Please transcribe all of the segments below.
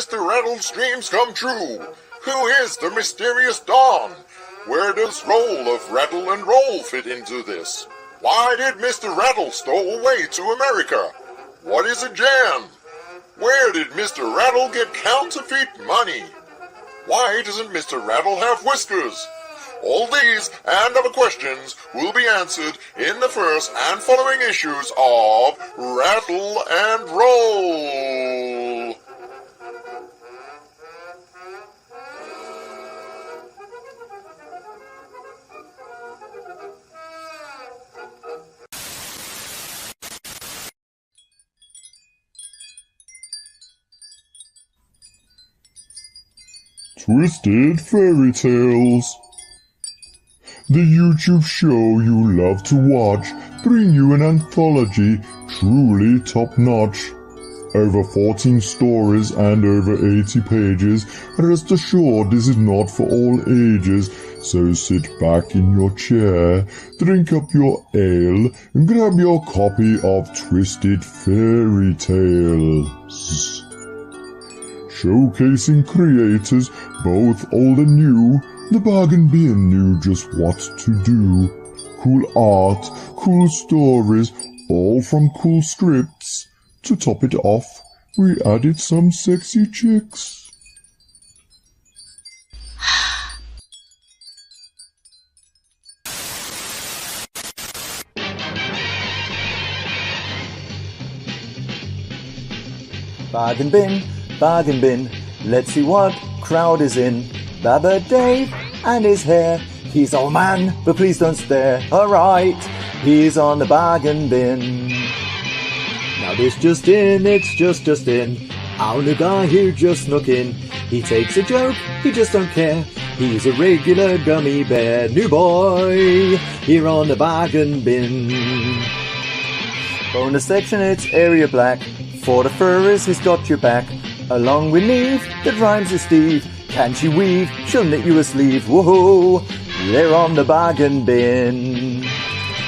Mr. Rattle's dreams come true? Who is the mysterious Don? Where does role of Rattle and Roll fit into this? Why did Mr. Rattle stow away to America? What is a jam? Where did Mr. Rattle get counterfeit money? Why doesn't Mr. Rattle have whiskers? All these and other questions will be answered in the first and following issues of Rattle and Roll. Twisted Fairy Tales. The YouTube show you love to watch bring you an anthology truly top-notch. Over 14 stories and over 80 pages. Rest assured this is not for all ages, so sit back in your chair, drink up your ale, and grab your copy of Twisted Fairy Tales. Showcasing creators, both old and new, the Bargain Bin knew just what to do. Cool art, cool stories, all from cool scripts. To top it off, we added some sexy chicks. Bargain bin, let's see what crowd is in. Baba Dave and his hair, he's old man, but please don't stare. Alright, he's on the bargain bin. Now this just in, it's just in. Our new guy who just snuck in. He takes a joke, he just don't care. He's a regular gummy bear. New boy, here on the bargain bin. Bonus section, it's area black. For the furries, he's got your back. Along with Neve, that rhymes with Steve. Can't you weave? She'll knit you a sleeve. Whoa, they're on the bargain bin.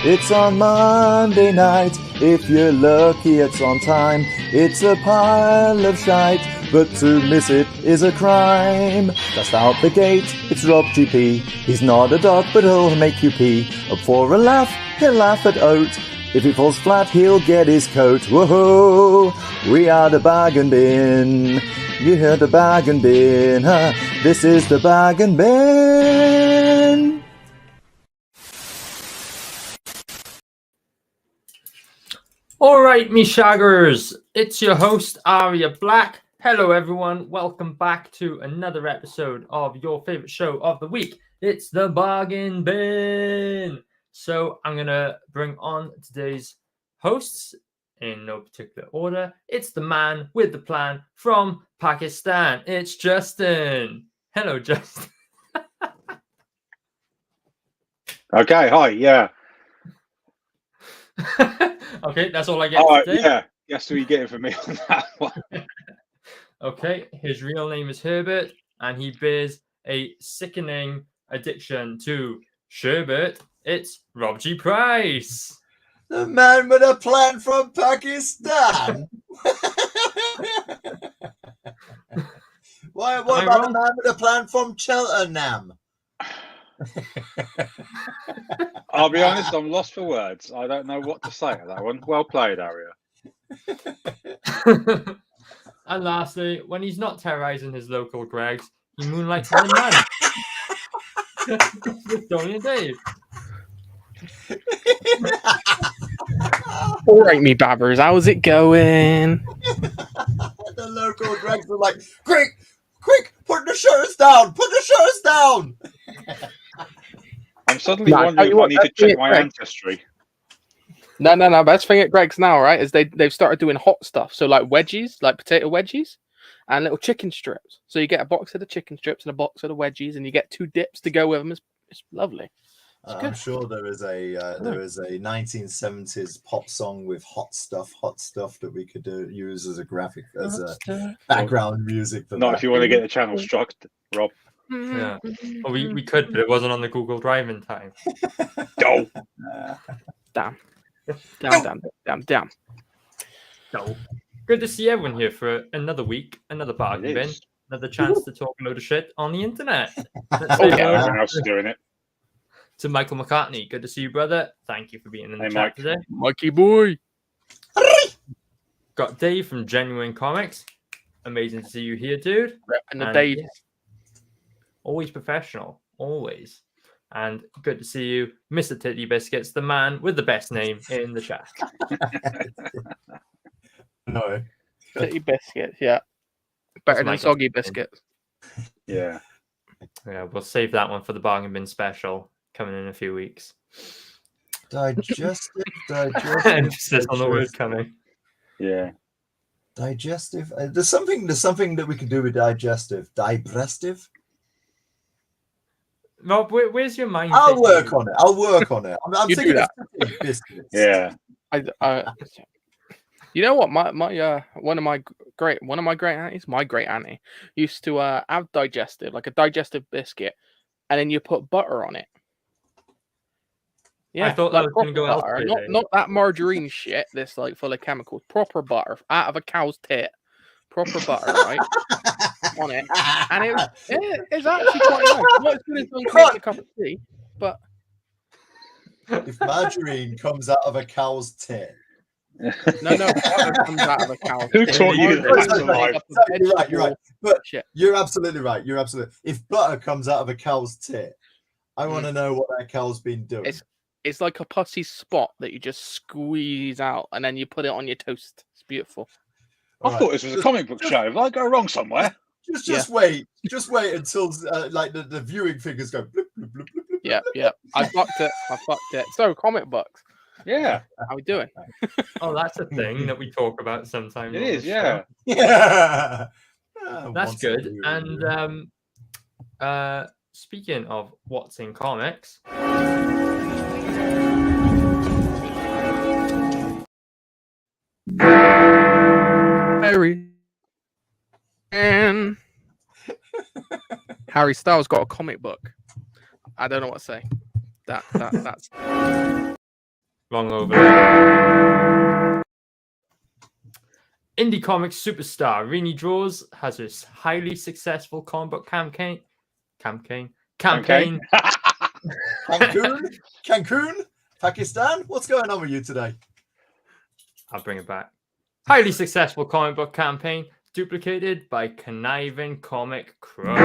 It's on Monday night. If you're lucky, it's on time. It's a pile of shite, but to miss it is a crime. Just out the gate, it's Rob GP. He's not a dog, but he'll make you pee. Up for a laugh, he'll laugh at Oat. If he falls flat, he'll get his coat. Whoa, we are the bargain bin. You hear the bargain bin, huh? This is the bargain bin. Alright, me shaggers, it's your host, Aria Black. Hello everyone, welcome back to another episode of your favourite show of the week. It's the Bargain Bin. So I'm going to bring on today's hosts in no particular order. It's the man with the plan from Pakistan. It's Justin. Hello, Justin. Okay, hi, yeah. Okay, that's all I get today. Yeah, that's what you get from me on that one. Okay, his real name is Herbert, and he bears a sickening addiction to sherbet. It's Rob G. Price. The man with a plan from Pakistan. What about the man with a plan from Cheltenham? I'll be honest, I'm lost for words. I don't know what to say at that one. Well played, Aria. And lastly, when he's not terrorizing his local Gregs, he moonlights as a man. With Donny and Dave. All right, me babbers, how's it going? The local Gregs were like, quick, put the shirts down, I'm suddenly wondering if I need to check my ancestry. No. Best thing at Greg's now, right, is they've started doing hot stuff. So like wedgies, like potato wedgies, and little chicken strips. So you get a box of the chicken strips and a box of the wedgies, and you get 2 dips to go with them. It's lovely. I'm sure there is a 1970s pop song with hot stuff that we could use as a graphic, as a background music. For Not that. if you want to get the channel struck, Rob. Yeah, well, we could, but it wasn't on the Google Drive in time. Go. Damn. No. Good to see everyone here for another week, another bargain It bin, is. another chance to talk a load of shit on the internet. Let's Oh, say yeah. hello Everyone else is doing it. to Michael McCartney. Good to see you, brother. Thank you for being in the Hey, chat Mike. today. Mikey boy. Got Dave from Genuine Comics. Amazing to see you here, dude. Repping the And, Dave. yeah, always professional, always. And good to see you, Mr. Titty Biscuits, the man with the best name in the chat. No. Titty biscuits, yeah. Better than Michael's soggy name. biscuits. Yeah. Yeah, we'll save that one for the bargain bin special coming in a few weeks. Digestive. Emphasis on the word coming. Yeah. Digestive. There's something that we can do with digestive. Digestive. Rob, where's your mind? I'll taking work you? on it. I'll work on it. I'm You do thinking that. of biscuits. Yeah. You know what? My one of my great aunties, my great auntie, used to have digestive, like a digestive biscuit, and then you put butter on it. Yeah, thought that like was gonna proper go butter, elsewhere, not that margarine shit. That's like full of chemicals. Proper butter out of a cow's tit. Proper butter, right? On it, and it's actually quite nice. Not as good as making a cup of tea, but If margarine comes out of a cow's tit. no, butter comes out of a cow's Who tit. taught you Margarine this? is made up of You're right. vegetable But shit. you're absolutely right. If butter comes out of a cow's tit, I want to know what that cow's been doing. It's like a pussy spot that you just squeeze out and then you put it on your toast. It's beautiful. I thought this was a comic book show. Did I go wrong somewhere? Just wait until like the viewing figures go. Bloop, bloop, bloop, bloop, bloop. Yeah. I fucked it. So comic books. Yeah. How we doing? Oh, that's a thing that we talk about sometimes. It on is, the yeah. show. Yeah. That's Once a good. year. And speaking of what's in comics, Harry Styles got a comic book. I don't know what to say. That's wrong over there. Indie comics superstar Rini Draws has this highly successful comic book campaign. Cancun, Pakistan. What's going on with you today? I'll bring it back. Highly successful comic book campaign duplicated by conniving comic crow.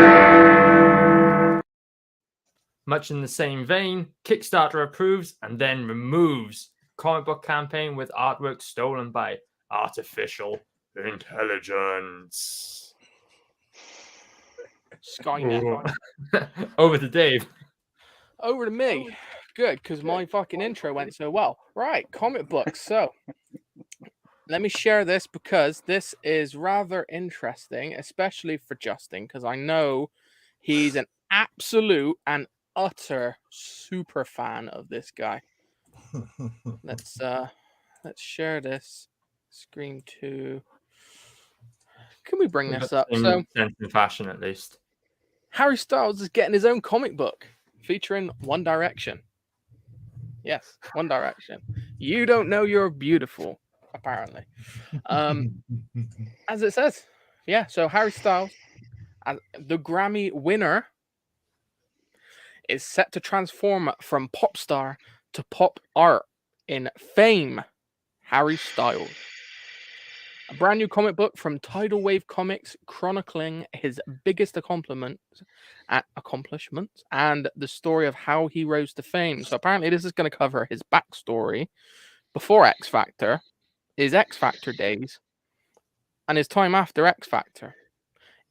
Much in the same vein, Kickstarter approves and then removes comic book campaign with artwork stolen by artificial intelligence. Skynet. Over to Dave. Over to me. Good, because my fucking intro went so well. Right, comic books. So let me share this because this is rather interesting, especially for Justin, because I know he's an absolute and utter super fan of this guy. Let's share this screen to. Can we bring this up? So sense and fashion, at least. Harry Styles is getting his own comic book featuring One Direction. Yes, One Direction. You don't know you're beautiful, apparently. As it says. Yeah, so Harry Styles, the Grammy winner, is set to transform from pop star to pop art in Fame, Harry Styles. A brand new comic book from Tidal Wave Comics chronicling his biggest accomplishments and the story of how he rose to fame. So apparently this is going to cover his backstory before X Factor, his X Factor days, and his time after X Factor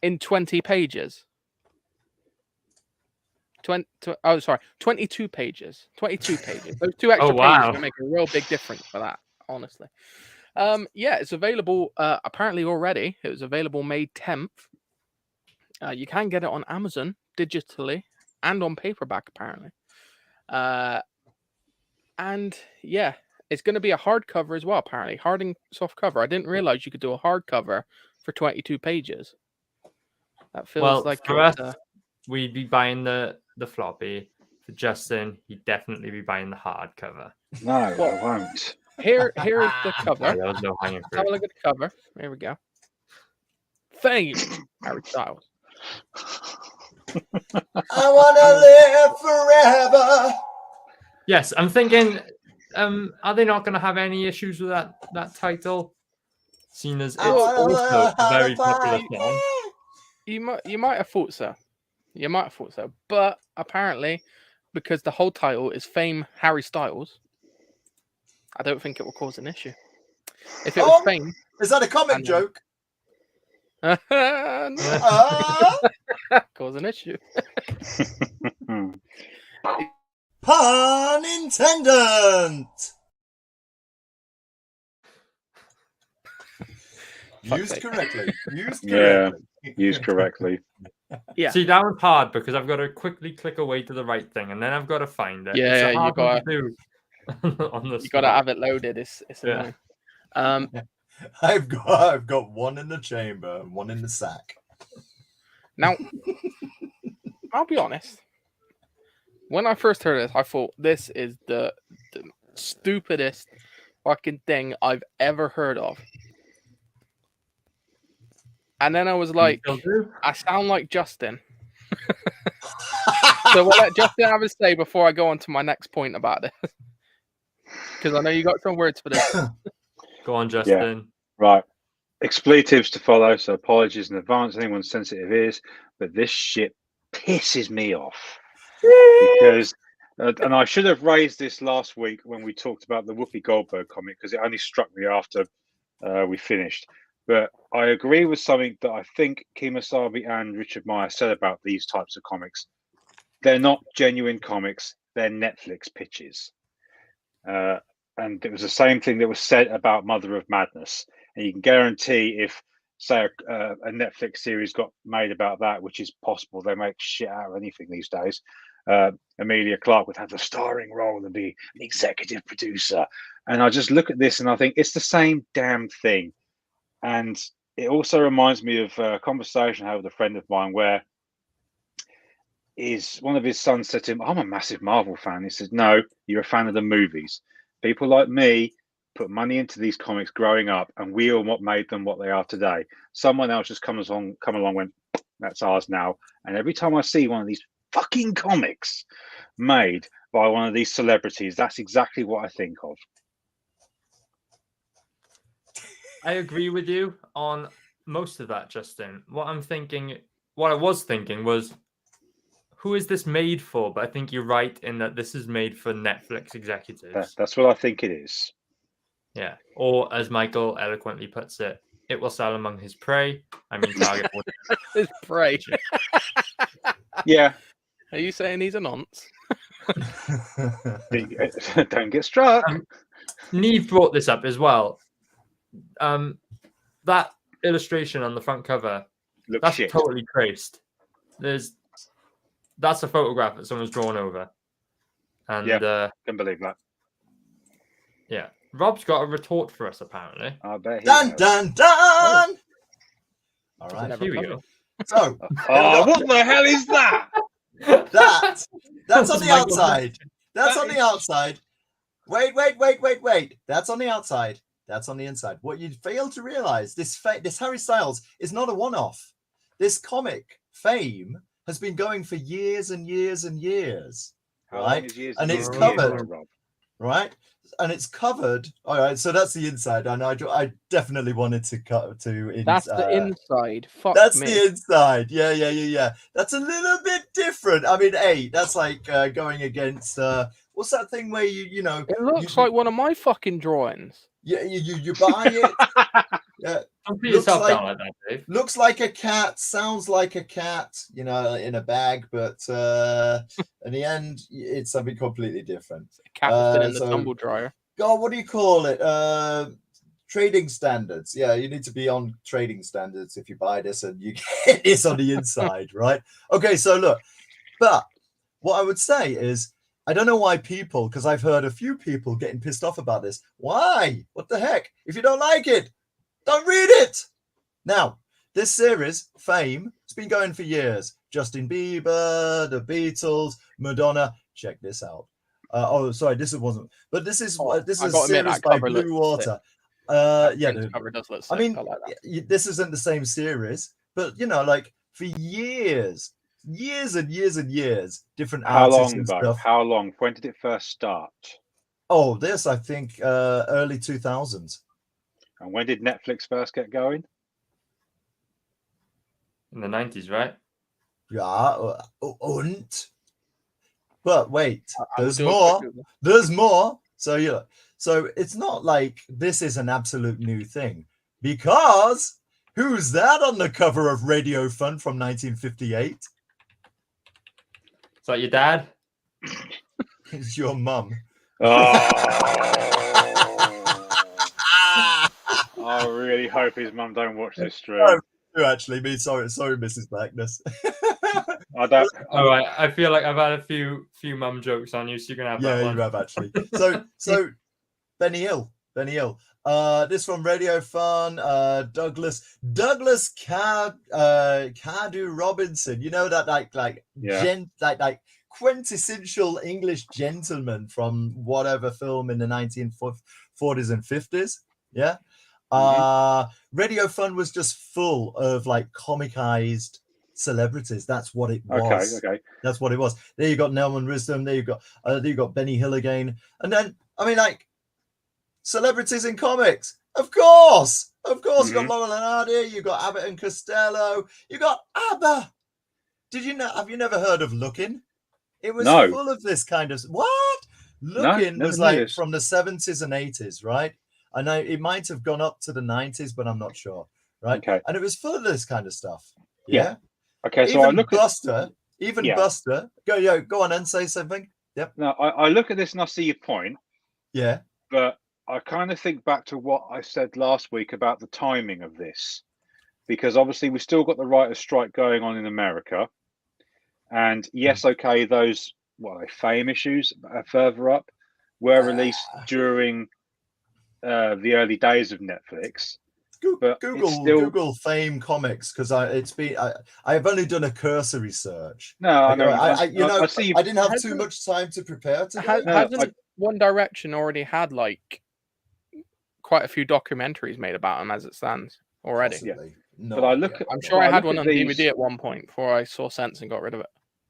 in 20 pages. 22 pages. 22 pages. Those two extra pages will make a real big difference for that, honestly. Yeah, it's available apparently already. It was available May 10th. You can get it on Amazon digitally and on paperback, apparently. And yeah, it's going to be a hardcover as well, apparently. Hard and soft cover. I didn't realize you could do a hardcover for 22 pages. That feels like for us, we'd be buying the floppy. For Justin, he'd definitely be buying the hardcover. No, I won't. Here is the cover. There was no hanging Have a fruit. look at the cover. Here we go. Fame, Harry Styles. I wanna live forever. Yes, I'm thinking. Are they not going to have any issues with that title? Seen as it's I wanna also learn a how very to popular fight. song. You might have thought so. You might have thought so. But apparently, because the whole title is Fame Harry Styles, I don't think it will cause an issue. If it was Oh, Fame, is that a comic And- joke? no, Ah, cause an issue. pun intended. Used sake. correctly. Used Yeah. correctly. Used correctly. Yeah. See, that one's hard because I've got to quickly click away to the right thing, and then I've got to find it. Yeah, It's a you hard one gotta- to do on the You got to spot. have it loaded. It's Yeah. annoying. I've got one in the chamber and one in the sack. Now, I'll be honest. When I first heard this, I thought this is the stupidest fucking thing I've ever heard of. And then I was like, Still do? I sound like Justin. So we'll let Justin have his say before I go on to my next point about this. Because I know you got some words for this. Go on, Justin. Right. Expletives to follow, so apologies in advance, anyone sensitive is, but this shit pisses me off. Because, and I should have raised this last week when we talked about the Whoopi Goldberg comic, because it only struck me after we finished. But I agree with something that I think Kemosabe and Richard Meyer said about these types of comics. They're not genuine comics, they're Netflix pitches. And it was the same thing that was said about Mother of Madness. And you can guarantee if, say, a Netflix series got made about that, which is possible, they make shit out of anything these days. Emilia Clarke would have the starring role and be an executive producer. And I just look at this and I think it's the same damn thing. And it also reminds me of a conversation I had with a friend of mine where one of his sons said to him, I'm a massive Marvel fan. He said, no, you're a fan of the movies. People like me put money into these comics growing up, and we are what made them what they are today. Someone else just come along, went, that's ours now. And every time I see one of these fucking comics made by one of these celebrities, that's exactly what I think of. I agree with you on most of that, Justin. What I was thinking was, who is this made for? But I think you're right in that this is made for Netflix executives. That's what I think it is. Yeah. Or as Michael eloquently puts it, it will sell among his prey. I mean, Target would. His prey. Yeah. Are you saying he's a nonce? Don't get struck. Neve brought this up as well. That illustration on the front cover, Look that's shit. totally traced. That's a photograph that someone's drawn over. And Can believe that. yeah. Rob's got a retort for us, apparently. I bet he Dun has. dun dun. All Doesn't right. ever Here we come. go. So Oh, what the hell is that? that's on the Michael- outside. That's That on the is- outside. Wait. That's on the outside. That's on the inside. What you fail to realize, this Harry Styles is not a one-off. This comic Fame has been going for years and years and years. How long Right? is years And it's years, covered. Rob? Right? And it's covered. All right, so that's the inside. And I definitely wanted to cut to That's the inside. Fuck That's me. the inside. Yeah. That's a little bit different. I mean, hey, that's like going against what's that thing where you know It looks you- like one of my fucking drawings. you buy it. Yeah, Don't put Looks yourself like- down like that, Dave. looks like a cat, sounds like a cat, you know, in a bag, but in the end, it's something completely different. Cat has been in the so- tumble dryer. God, what do you call it? Trading standards. Yeah, you need to be on trading standards if you buy this and you get this on the inside, right? Okay, so look, but what I would say is, I don't know why people, because I've heard a few people getting pissed off about this. Why? What the heck? If you don't like it, don't read it. Now, this series, Fame, it's been going for years. Justin Bieber, the Beatles, Madonna. Check this out. Sorry, this wasn't. But this is I this is a gotta admit, series that by cover looks Blue Water. That Yeah, Prince cover does look I sick. mean, I like that. this isn't the same series, but like for years and years and years, different How artists long, and though? stuff. How long? When did it first start? Oh, this I think early 2000s. And when did Netflix first get going? In the 90s, right? Yeah, und. But wait, I will there's do a more. quick Google. There's more. So it's not like this is an absolute new thing, because who's that on the cover of Radio Fun from 1958? Is that your dad? It's your mum. Oh. I really hope his mum don't watch this stream. No, actually, me. Sorry, Mrs. Blackness. I don't. All right. I feel like I've had a few mum jokes on you, so you're gonna have Yeah, that one. you have actually. So Benny Hill. This from Radio Fun. Douglas Cadu Robinson. You know that like quintessential English gentleman from whatever film in the 1940s and 50s. Yeah. Radio Fun was just full of like comicized celebrities. That's what it was. Okay. That's what it was. There you got Nelman Wisdom. There you got Benny Hill again. And then like celebrities in comics. Of course. You got Laurel and Hardy. You got Abbott and Costello. You got ABBA. Have you never heard of Looking? It was full of this kind of what? Looking was like from the 70s and 80s, right? I know it might have gone up to the 90s, but I'm not sure, right? Okay. And it was full of this kind of stuff. Yeah. Okay, so even I look Buster, at Buster. Go on and say something. Yep. No, I look at this and I see your point. Yeah. But I kind of think back to what I said last week about the timing of this, because obviously we still got the writer's strike going on in America, and yes, okay, those fame issues further up were released during the early days of Netflix. But Google Fame Comics, because I've only done a cursory search. No, I know. I didn't have too much time to prepare today. Hasn't One Direction already had like quite a few documentaries made about them as it stands already? Possibly. Yeah. No, but I'm sure I had one on DVD at one point before I saw Sense and got rid of it.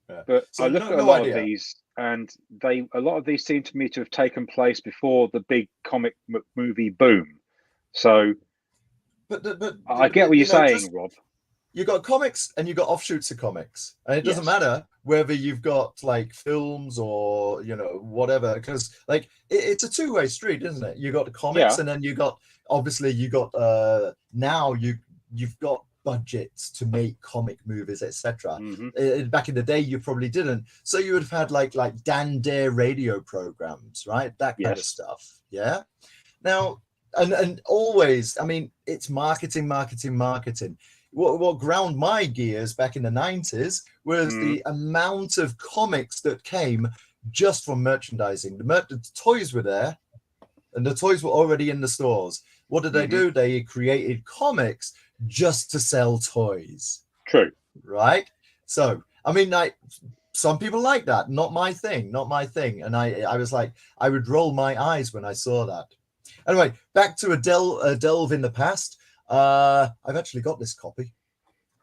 Yeah. But I look at a lot of these, and a lot of these seem to me to have taken place before the big comic movie boom. So, but I get what you're saying, Rob. You got comics and you got offshoots of comics, and it doesn't matter whether you've got like films or whatever, because like it's a two-way street, isn't it? You got the comics, and then you got now you've got budgets to make comic movies, etc. Back in the day, you probably didn't, so you would have had like Dan Dare radio programs, right? That kind of stuff. Yeah. Now and always, I mean, it's marketing. What ground my gears back in the 90s was the amount of comics that came just from merchandising. The toys were there, and the toys were already in the stores. What did they do? They created comics just to sell toys. True. Right? So, I mean, like, some people like that. Not my thing. And I was like, I would roll my eyes when I saw that. Anyway, back to a delve in the past. I've actually got this copy.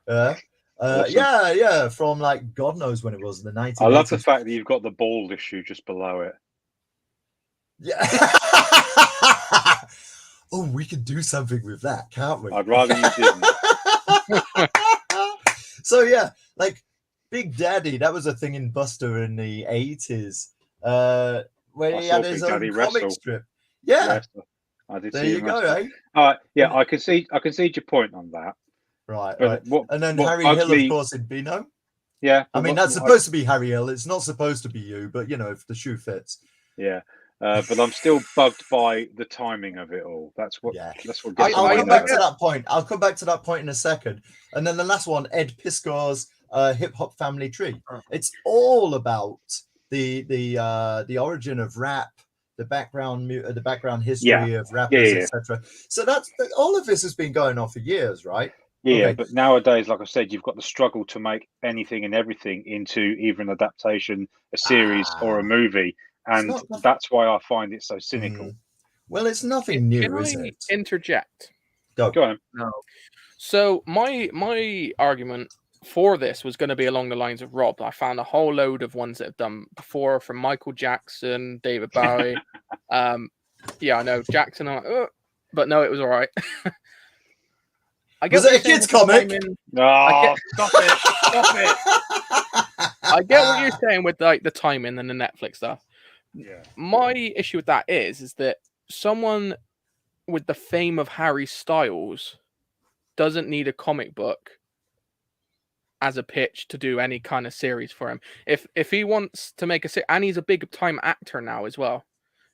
Awesome. From like God knows when it was, in the 1980s. I love the fact that you've got the bald issue just below it. Yeah. Oh, we could do something with that, can't we? I'd rather you didn't. So yeah, like Big Daddy, that was a thing in Buster in the 80s, where he had his own comic strip. Yeah. I did. There you go, eh? Yeah, I can see your point on that. Right. And then Harry Hill, of course, in Beano. Yeah. I mean, that's supposed to be Harry Hill. It's not supposed to be you, but if the shoe fits. Yeah. But I'm still bugged by the timing of it all. That's what. Yeah. That's what. I'll come back to that point. I'll come back to that point in a second. And then the last one, Ed Piskor's Hip Hop Family Tree. It's all about the origin of rap, the background history of rappers, etc. So that's all of this has been going on for years, right? Yeah, okay. But nowadays, like I said, you've got the struggle to make anything and everything into either an adaptation, a series, or a movie. and that's why I find it so cynical. Well, it's nothing new, Can is I it? interject? Go. Go on. No. So my argument for this was going to be along the lines of Rob. I found a whole load of ones that have done before, from Michael Jackson, David Bowie. Yeah, I know Jackson, but no, it was all right. Was it a kids' comic? No, stop it! Stop it! I get what you're saying with like the timing and the Netflix stuff. Yeah. My issue with that is that someone with the fame of Harry Styles doesn't need a comic book as a pitch to do any kind of series for him. If he wants to make a series, and he's a big time actor now as well.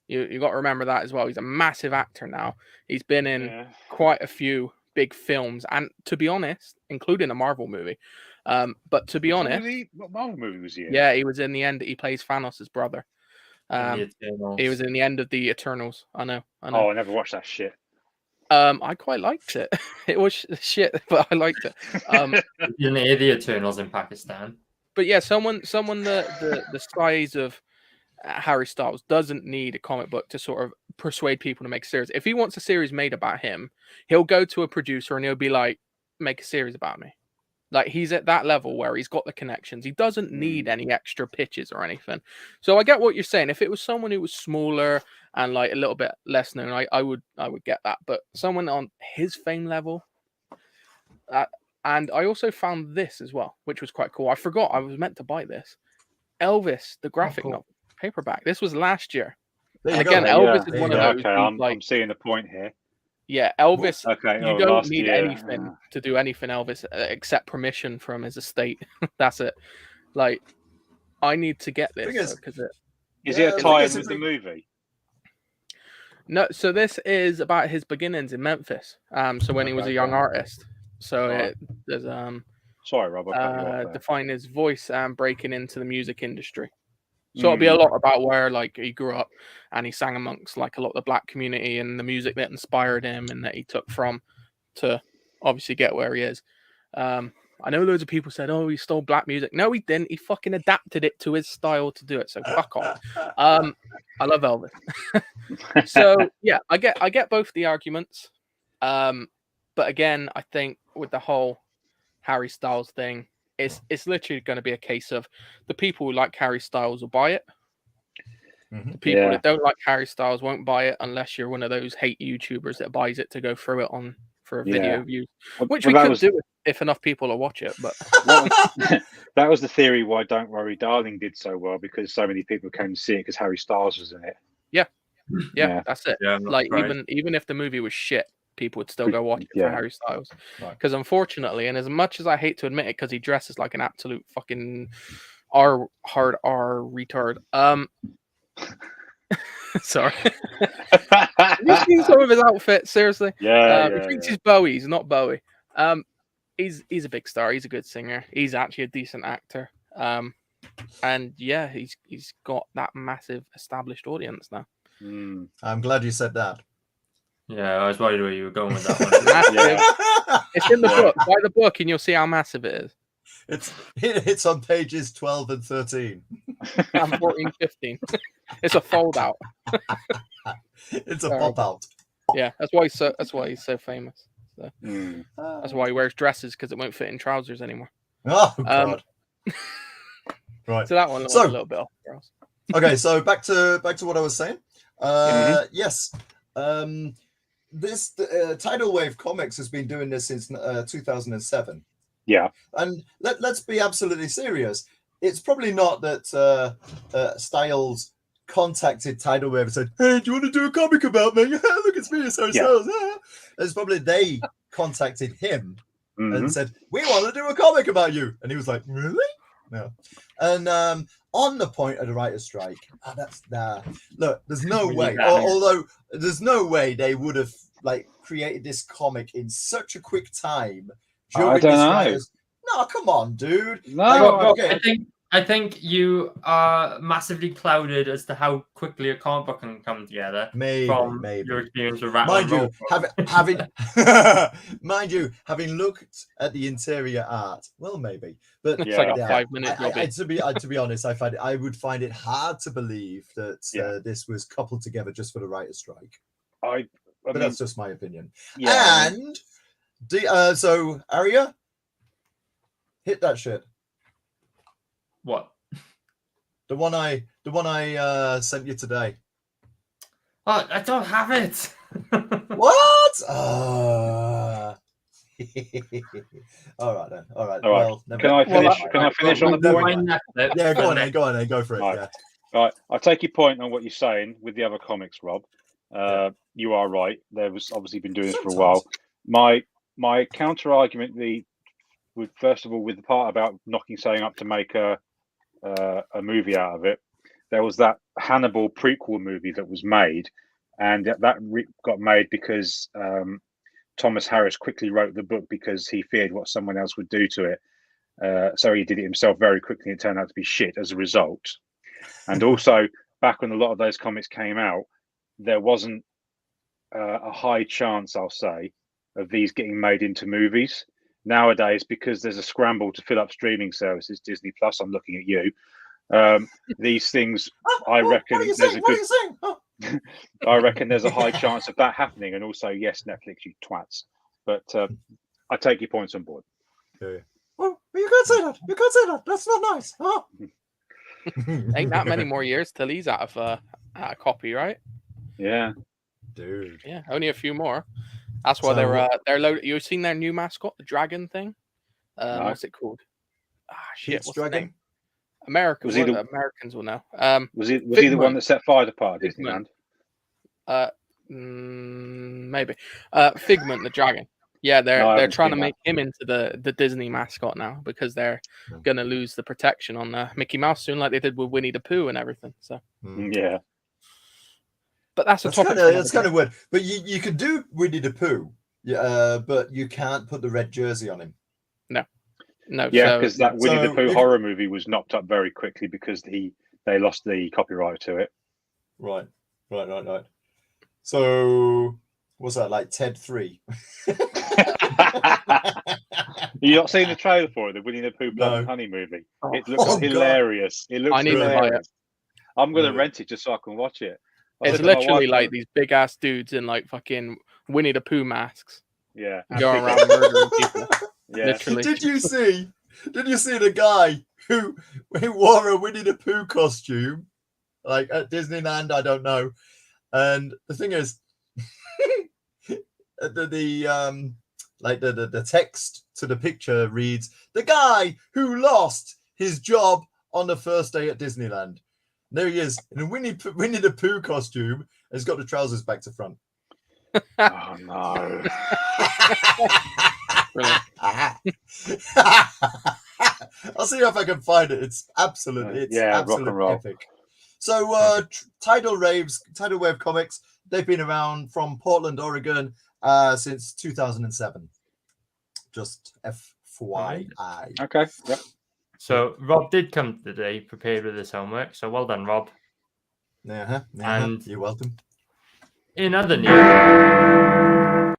You got to remember that as well. He's a massive actor now. He's been in quite a few big films, and to be honest, including a Marvel movie. But to be honest, What Marvel movie was he in? yeah, he was in the end. He plays Thanos' brother. He was in the end of the Eternals. I know. Oh, I never watched that shit. I quite liked it. It was shit, but I liked it. You didn't hear the Eternals in Pakistan. But yeah, someone the size of Harry Styles doesn't need a comic book to sort of persuade people to make a series. If he wants a series made about him, he'll go to a producer and he'll be like, make a series about me. Like, he's at that level where he's got the connections. He doesn't need any extra pitches or anything. So I get what you're saying. If it was someone who was smaller and like a little bit less known, I would get that. But someone on his fame level, and I also found this as well, which was quite cool. I forgot I was meant to buy this. Elvis, the graphic novel, paperback. This was last year. And again, Elvis is one of those. Okay, I'm seeing the point here. Yeah, Elvis. Okay, you don't need anything to do anything, Elvis, except permission from his estate. That's it. Like, I need to get this because is it a tie-in with the movie? No, so this is about his beginnings in Memphis. So when he was a young artist. So there's Sorry, Rob. define his voice and breaking into the music industry. So it'll be a lot about where like he grew up and he sang amongst like a lot of the black community and the music that inspired him and that he took from to obviously get where he is. I know loads of people said, "Oh, he stole black music." No, he didn't. He fucking adapted it to his style to do it. So fuck off. I love Elvis. So yeah, I get both the arguments. But again, I think with the whole Harry Styles thing, it's literally going to be a case of the people who like Harry Styles will buy it. The people that don't like Harry Styles won't buy it unless you're one of those hate YouTubers that buys it to go through it on for a video view, which we could do if enough people will watch it. But that was the theory why Don't Worry Darling did so well, because so many people came to see it because Harry Styles was in it. Yeah, that's it. Yeah, like even if the movie was shit, people would still go watch it for Harry Styles. Because unfortunately, and as much as I hate to admit it, because he dresses like an absolute fucking R retard. Sorry. You've seen some of his outfits, seriously. He thinks he's Bowie. He's not Bowie. He's a big star. He's a good singer. He's actually a decent actor. And yeah, he's got that massive established audience now. I'm glad you said that. Yeah, I was worried where you were going with that one. Massive. It's in the book. Buy the book and you'll see how massive it is. It's on pages 12 and 13. And 14, 15. It's a fold out. It's a pop out. Yeah, that's why he's so famous. So, that's why he wears dresses, because it won't fit in trousers anymore. Oh God. Right. So that one looks a little bit off. Okay, so back to what I was saying. Yes. This Tidal Wave Comics has been doing this since 2007. Yeah. And let's be absolutely serious. It's probably not that Styles contacted Tidal Wave and said, "Hey, do you want to do a comic about me? Look, it's me, it's Harry Styles." It's probably they contacted him and said, "We want to do a comic about you." And he was like, "Really?" No. And on the point of the writer's strike, look, there's no way. Although there's no way they would have like created this comic in such a quick time. I don't know. No, come on, dude. No, I I think you are massively clouded as to how quickly a comic book can come together from your experience with Rattle Mind and you, Roll. mind you, having looked at the interior art, well, maybe, but It's like a yeah, 5-minute job. to be honest, I would find it hard to believe that this was coupled together just for the writer's strike. I But mean, that's just my opinion. yeah. And so Arya, hit that shit. What? The one I sent you today. Oh, I don't have it. What? All right then. All right. All right. Well, never Can I mind. finish? Well, Can I finish on the never point? mind. Yeah, go on, then. Go on, then. Go for it. Right. Yeah. Right. I'll take your point on what you're saying with the other comics, Rob. You are right. There was obviously been doing this for a while. My counter argument, first of all, with the part about knocking something up to make a movie out of it, there was that Hannibal prequel movie that was made, and that got made because Thomas Harris quickly wrote the book because he feared what someone else would do to it. So he did it himself very quickly, and it turned out to be shit as a result. And also, back when a lot of those comics came out, there wasn't a high chance, I'll say, of these getting made into movies. Nowadays, because there's a scramble to fill up streaming services, Disney Plus, I'm looking at you. These things, I reckon, I reckon there's a high chance of that happening. And also, yes, Netflix, you twats. But I take your points on board. Yeah. Well, you can't say that. You can't say that. That's not nice. Huh? Ain't that many more years till he's out of copyright. Yeah, dude. Yeah, only a few more. That's why they're loaded. You've seen their new mascot, the dragon thing? No. What's it called? Shit, what's dragon? the name? America. Was he the- Americans will know. was he the one that set fire to part at Figment. Disneyland? Maybe. Figment the dragon. Yeah, No, I they're haven't trying to seen make him into the Disney mascot now because they're gonna lose the protection on Mickey Mouse soon, like they did with Winnie the Pooh and everything. So Yeah. but that's a topic. That's kind of weird. But you could do Winnie the Pooh, but you can't put the red jersey on him. No. Yeah, because that Winnie the Pooh you horror movie was knocked up very quickly because they lost the copyright to it. Right. So what's that, like Ted 3? You not seen the trailer for it, the Winnie the Pooh Blood and Honey movie? It looks hilarious. It looks I need to buy hilarious. it. I'm going to rent it just so I can watch it. It's literally like these big ass dudes in like fucking Winnie the Pooh masks. Yeah. Going around murdering people. Yeah. Literally. Did you see the guy who wore a Winnie the Pooh costume, like at Disneyland? I don't know. And the thing is, the text to the picture reads, "The guy who lost his job on the first day at Disneyland." There he is in a Winnie the Pooh costume. Has got the trousers back to front. Oh no. I'll see if I can find it. It's absolutely rock and roll. epic. So Tidal Wave Comics, they've been around from Portland, Oregon, since 2007. Just FYI. Okay. Yep. So Rob did come today prepared with his homework. So well done, Rob. And you're welcome. In other news,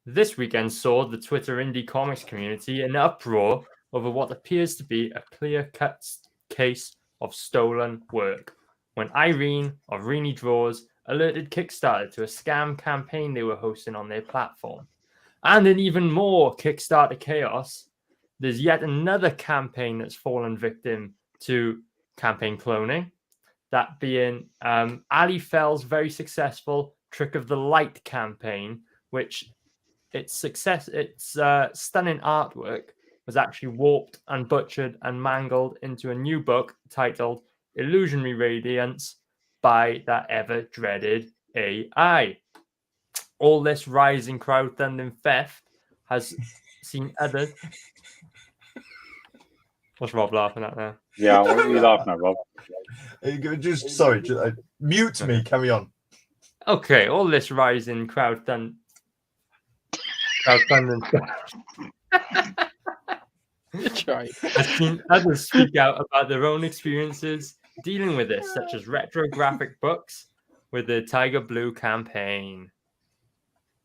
this weekend saw the Twitter indie comics community in uproar over what appears to be a clear-cut case of stolen work when Irene of Reenie Draws alerted Kickstarter to a scam campaign they were hosting on their platform. And in even more Kickstarter chaos, there's yet another campaign that's fallen victim to campaign cloning, that being Ali Fell's very successful Trick of the Light campaign, which its stunning artwork was actually warped and butchered and mangled into a new book titled Illusionary Radiance by that ever-dreaded AI. All this rising crowdfunding theft has seen others... What's Rob laughing at now? Yeah, what are you laughing at, Rob? Sorry, mute me. Carry on. Okay, all this rising crowdfunding. That's right. I've seen others speak out about their own experiences dealing with this, such as retro graphic books with the Tiger Blue campaign.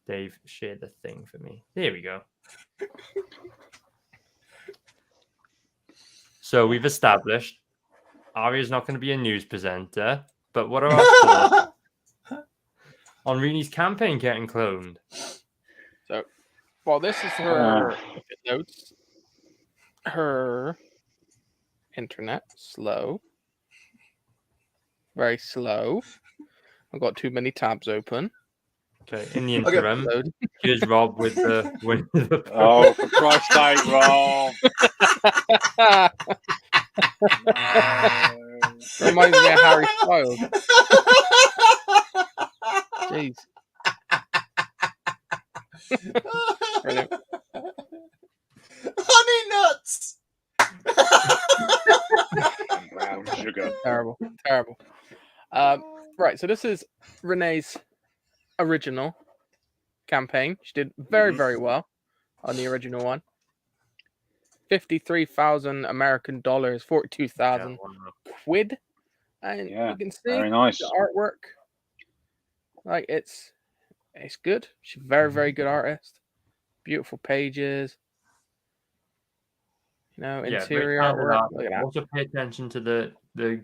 Dave shared the thing for me. There we go. So we've established Arya's not going to be a news presenter, but what are our thoughts on Reenie's campaign getting cloned? So, well, this is her notes. Her internet slow, very slow. I've got too many tabs open. Okay, in the interim, Load. here's Rob with the win. Oh, for Christ's sake, Rob! Reminds me of Harry Styles. Jeez. Brilliant. Honey nuts. Brown sugar. Terrible. Right, so this is Renee's original campaign. She did very, very well on the original one. 53,000 American dollars, 42,000 quid. And you can see very nice. the artwork. Like it's good. She's a very, very good artist. Beautiful pages. You know, interior artwork. Look at that. Also pay attention to the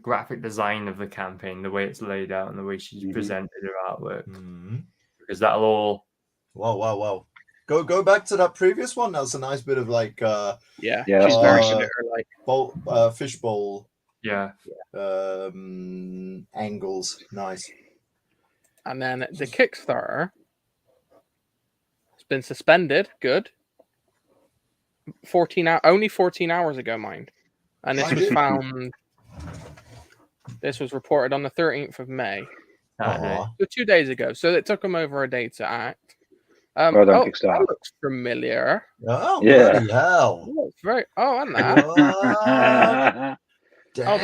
graphic design of the campaign, the way it's laid out and the way she's presented her artwork. Because that'll all Wow. Go back to that previous one. That was a nice bit of like that's very similar. like fishbowl angles. Nice. And then the Kickstarter has been suspended. Good. Only 14 hours ago, mind. And this was found. This was reported on the 13th of May. So 2 days ago. So it took them over a day to act. Well done, Kickstarter. That looks familiar. Oh, bloody hell. It's very. Oh, and that. Damn.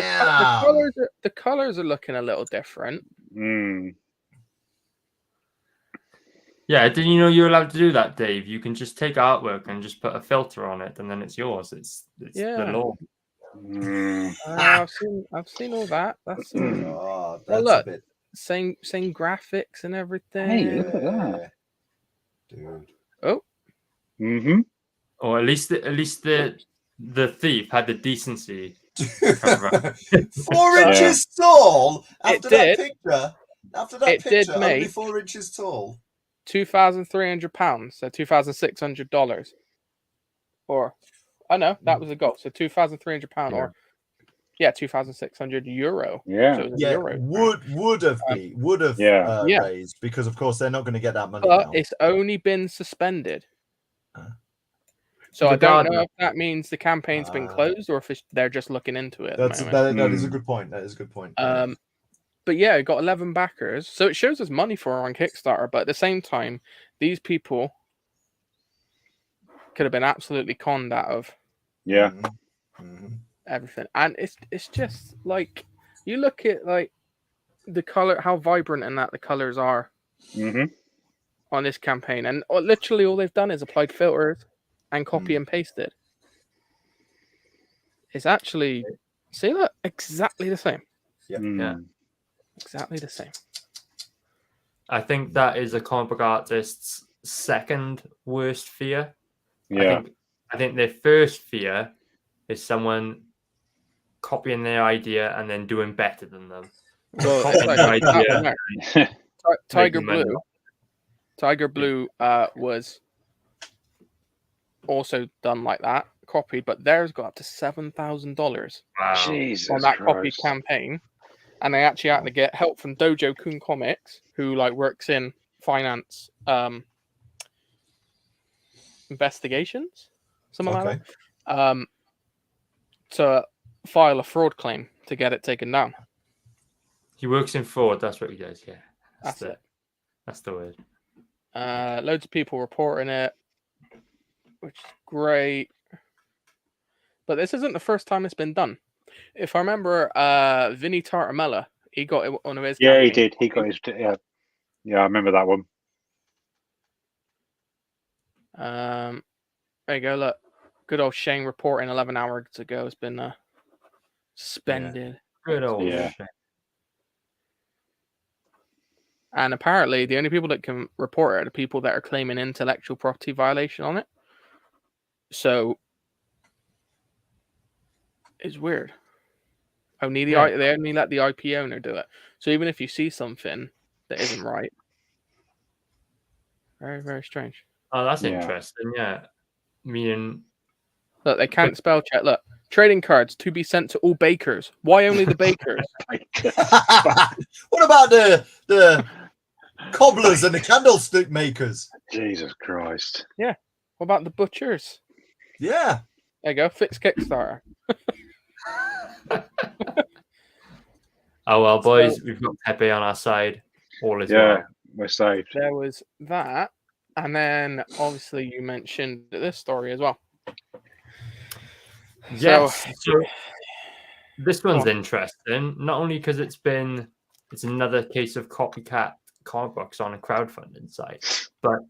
The colors are looking a little different. Yeah, didn't you know you're allowed to do that, Dave? You can just take artwork and just put a filter on it, and then it's yours. It's the law. I've seen all that. That's a bit. Same graphics and everything. Hey, look at that, dude. Oh. Or at least the thief had the decency. 4 inches tall. After that picture, only 4 inches tall. £2,300, so $2,600. Or, I know that was a goal. So £2,300 or 2,600 euro. Yeah, so Euro. Would have raised because of course they're not going to get that money. But now. It's only been suspended. So I don't know if that means the campaign's been closed or if they're just looking into it. That is a good point. That is a good point. But yeah, it got 11 backers. So it shows us money for her on Kickstarter. But at the same time, these people could have been absolutely conned out of everything. And it's just like, you look at like the color, how vibrant and that the colors are on this campaign. And literally all they've done is applied filters and copy and pasted. It's actually, see that? Exactly the same. Yeah. Exactly the same. I think that is a comic book artist's second worst fear. Yeah. I think their first fear is someone copying their idea and then doing better than them. Tiger Blue was also done like that, copied, but theirs got up to $7,000 on that copied campaign. And they actually had to get help from Dojo Kun Comics, who like works in finance investigations, something like that, to file a fraud claim to get it taken down. He works in fraud. That's what he does. Yeah, that's it. That's the word. Loads of people reporting it, which is great. But this isn't the first time it's been done. If I remember, Vinny Tartamella, he got it one of his. Yeah, he did. He got his. Yeah, I remember that one. There you go. Look, good old Shane reporting 11 hours ago has been suspended. Good old Yeah. shit. And apparently, the only people that can report it are the people that are claiming intellectual property violation on it. So it's weird. They only let the IP owner do it. So even if you see something that isn't right, very, very strange. Oh, that's Yeah. interesting. Yeah. Meaning, Look, they can't spell check. Look, trading cards to be sent to all bakers. Why only the bakers? What about the cobblers and the candlestick makers? Jesus Christ. What about the butchers? Yeah. There you go. Fix Kickstarter. oh well, boys, we've got Pepe on our side. All is Yeah, well. we're saved. There was that. And then obviously you mentioned this story as well. Yes. So this Go one's on. interesting, not only because it's another case of copycat comic books on a crowdfunding site, but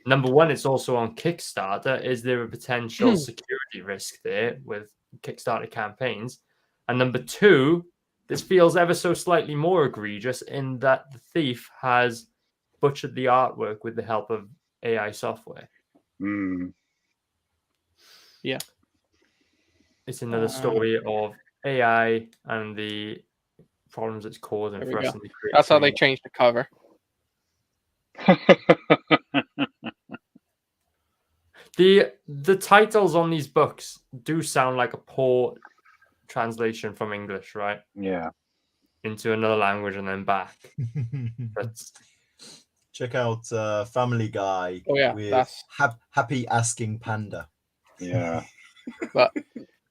number one, it's also on Kickstarter. Is there a potential security risk there with Kickstarter campaigns? And number two, this feels ever so slightly more egregious in that the thief has butchered the artwork with the help of AI software. Yeah. It's another story of AI and the problems it's causing There we for us go. in the creative That's how they community. changed the cover. The titles on these books do sound like a poor translation from English, right? Yeah. Into another language and then back. But Check out Family Guy Oh yeah, with that's Happy Asking Panda. Yeah. but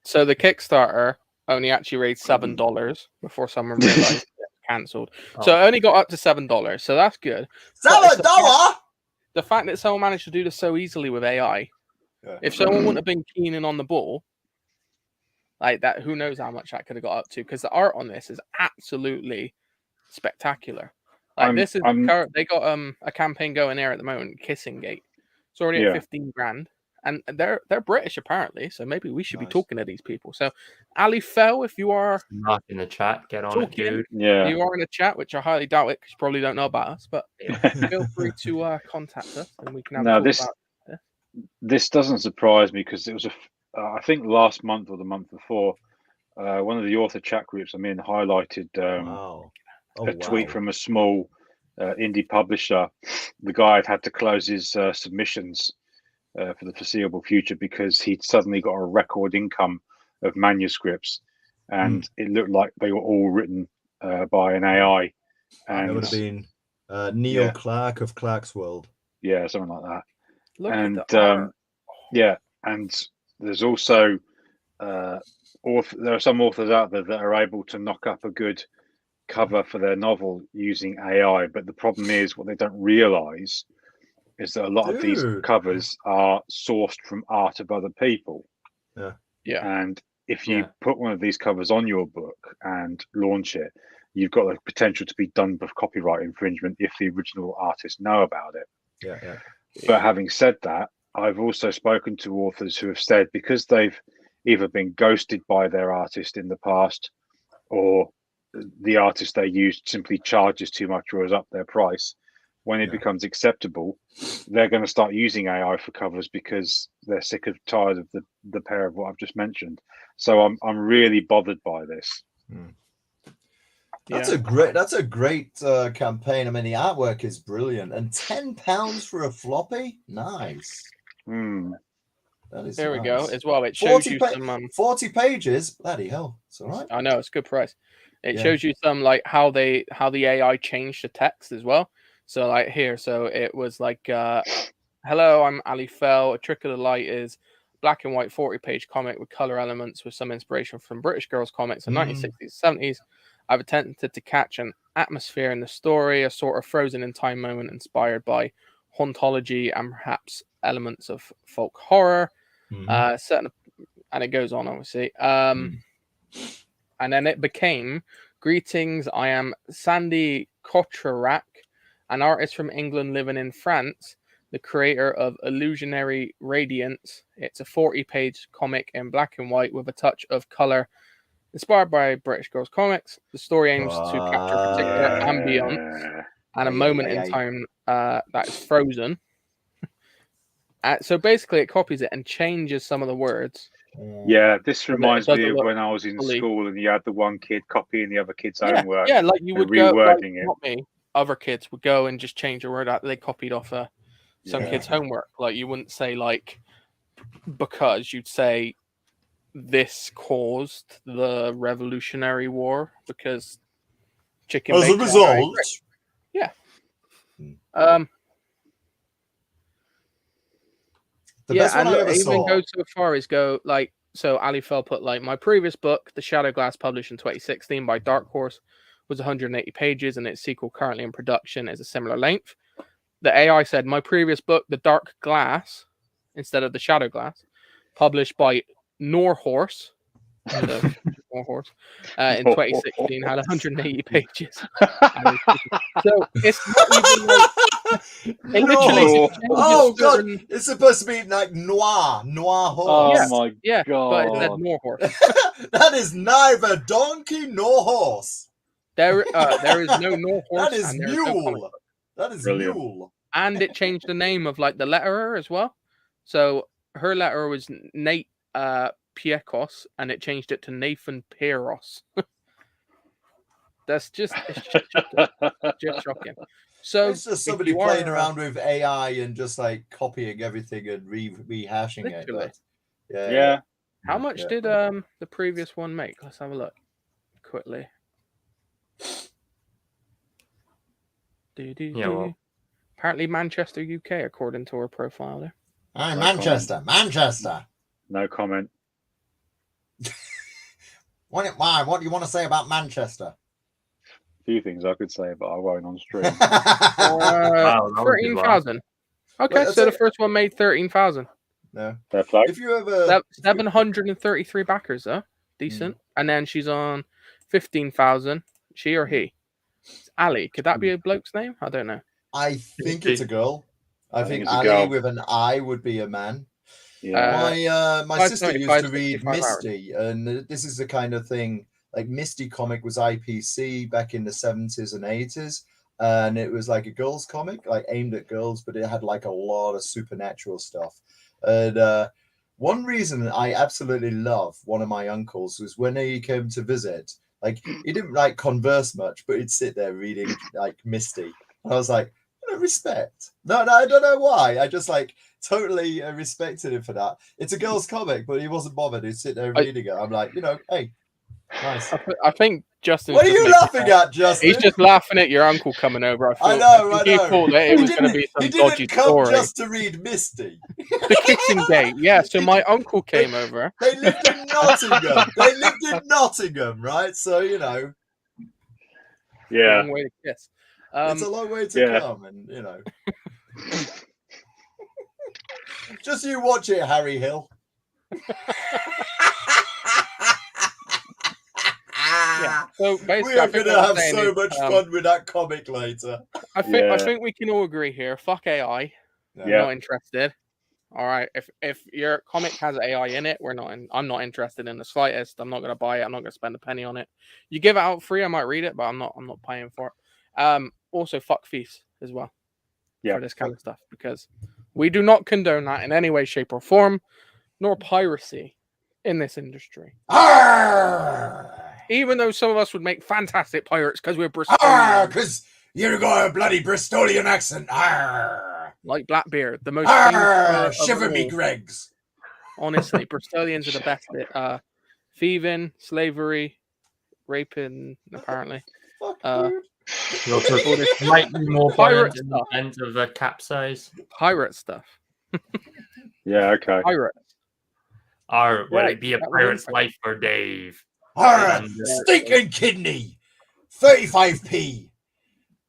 so the Kickstarter only actually raised $7 before someone realized it cancelled. So it only got up to $7, so that's good. $7? The fact that someone managed to do this so easily with AI, if someone wouldn't have been keen and on the ball, like that, who knows how much that could have got up to? Because the art on this is absolutely spectacular. Like they got a campaign going there at the moment, Kissing Gate. It's already at 15 grand, and they're British apparently, so maybe we should be talking to these people. So, Ali Fell, if you are Mark in the chat, get on it, dude. Yeah. you are in the chat, which I highly doubt it because you probably don't know about us, but feel free to contact us and we can have a talk about it. This doesn't surprise me because it was I think last month or the month before, one of the author chat groups I'm in highlighted a tweet from a small indie publisher. The guy had to close his submissions for the foreseeable future because he'd suddenly got a record income of manuscripts, and it looked like they were all written by an AI. And it would have been Neil Clark of Clark's World. Yeah, something like that. Look and at the art. And there's also there are some authors out there that are able to knock up a good cover for their novel using AI, but the problem is what they don't realize is that a lot of these covers are sourced from art of other people. And if you put one of these covers on your book and launch it, you've got the potential to be done with copyright infringement if the original artists know about it. But having said that, I've also spoken to authors who have said because they've either been ghosted by their artist in the past, or the artist they used simply charges too much or has upped their price. When it becomes acceptable, they're going to start using AI for covers because they're sick of tired of the pair of what I've just mentioned. So I'm really bothered by this. That's a great campaign. I mean, the artwork is brilliant, and £10 for a floppy, nice. That is there we nice. go. As well, it shows you some 40 pages. Bloody hell, it's all right. I know it's a good price. It shows you some like how the AI changed the text as well. So like here, so it was like, "Hello, I'm Ali Fell. A Trick of the Light is black and white 40-page comic with color elements with some inspiration from British girls comics in 1960s, 70s. I've attempted to catch an atmosphere in the story, a sort of frozen in time moment inspired by hauntology and perhaps elements of folk horror." And it goes on, obviously. And then it became, "Greetings, I am Sandy Kocharak, an artist from England living in France. the creator of Illusionary Radiance. It's a 40-page comic in black and white with a touch of color. Inspired by British Girls Comics, the story aims to capture a particular ambience and a moment in time that is frozen. So basically, it copies it and changes some of the words. Yeah, this But it reminds me doesn't of look when I was in fully- school and you had the one kid copying the other kid's homework. Yeah, like you and would go, like, rewording it. not me, other kids would go and just change a word out that they copied off some kid's homework. Like you wouldn't say like because, you'd say this caused the Revolutionary War because chicken As a bacon. result, Yeah. the best one and I ever even saw. go so far as go like, so Ali Fell put like, my previous book, The Shadow Glass, published in 2016 by Dark Horse, was 180 pages, and its sequel currently in production is a similar length. The AI said, my previous book, The Dark Glass, instead of The Shadow Glass, published by Norhorse, so Norhorse, in 2016, had 180 pages. So it's not even like, it literally No. changes Oh god, certain- it's supposed to be like noir horse. Oh my yeah, but it said god. Norhorse. That is neither donkey nor horse. There is no Norhorse. That is and there is no comic mule. book. That is Brilliant. mule. And it changed the name of like the letterer as well. So her letterer was Nate Piekos, and it changed it to Nathan Pieros. It's just shocking. So It's just if somebody you playing are, around with AI and just like copying everything and rehashing Literally. it. But, Yeah. How much Yeah. did the previous one make? Let's have a look quickly. Yeah, well. Apparently Manchester, UK, according to her profile there. Hi, No Manchester. No comment. What do you want to say about Manchester? A few things I could say, but I won't on stream. Wow, that was a good one. 13,000. Okay, Wait, so the that's first one made 13,000. No. Fair play. If you ever 733 backers, though. Decent. And then she's on 15,000. She or he? It's Ali. Could that be a bloke's name? I don't know. I think it's a girl. I think it's a Ali girl. with an I would be a man. Yeah. My sister used 595, to read 65 hours. Misty, and this is the kind of thing. Like Misty comic was IPC back in the 70s and 80s, and it was like a girls' comic, like aimed at girls, but it had like a lot of supernatural stuff. And one reason I absolutely love one of my uncles was when he came to visit. Like he didn't like converse much, but he'd sit there reading like Misty. And I was like, respect. No, I don't know why. I just like totally respected him for that. It's a girl's comic, but he wasn't bothered. He'd sit there reading it. I'm like, hey, nice. I think Justin. What are you laughing at, Justin? He's just laughing at your uncle coming over. I know. He thought that it was going to be He some dodgy didn't come story. just to read Misty. The kissing date, yeah. So my uncle came over. They lived in Nottingham. Right? So Yeah. Long way to kiss. it's a long way to come, and just you watch it, Harry Hill. Yeah. So basically, We are I think going to what I'm have saying so is, much fun with that comic later. I think we can all agree here. Fuck AI. No. We're not interested. All right. If your comic has AI in it, I'm not interested in the slightest. I'm not going to buy it. I'm not going to spend a penny on it. You give it out free, I might read it, but I'm not paying for it. Also, fuck fees as well for this kind of stuff, because we do not condone that in any way, shape, or form, nor piracy in this industry. Arr! Even though some of us would make fantastic pirates because we're Bristolian, Because you got a bloody Bristolian accent. Arr! like Blackbeard, the most famous Arr! pirate of Shiver me, all. Gregs. Honestly, Bristolians are the best at thieving, slavery, raping, apparently. Fuck, dude. He also might be more Pirate violent in the stuff. sense of a capsize. Pirate stuff. Yeah, okay. Pirate. Or will Yeah, it be a that pirate's was- life for Dave? Arr! And, Stinking kidney. 35p.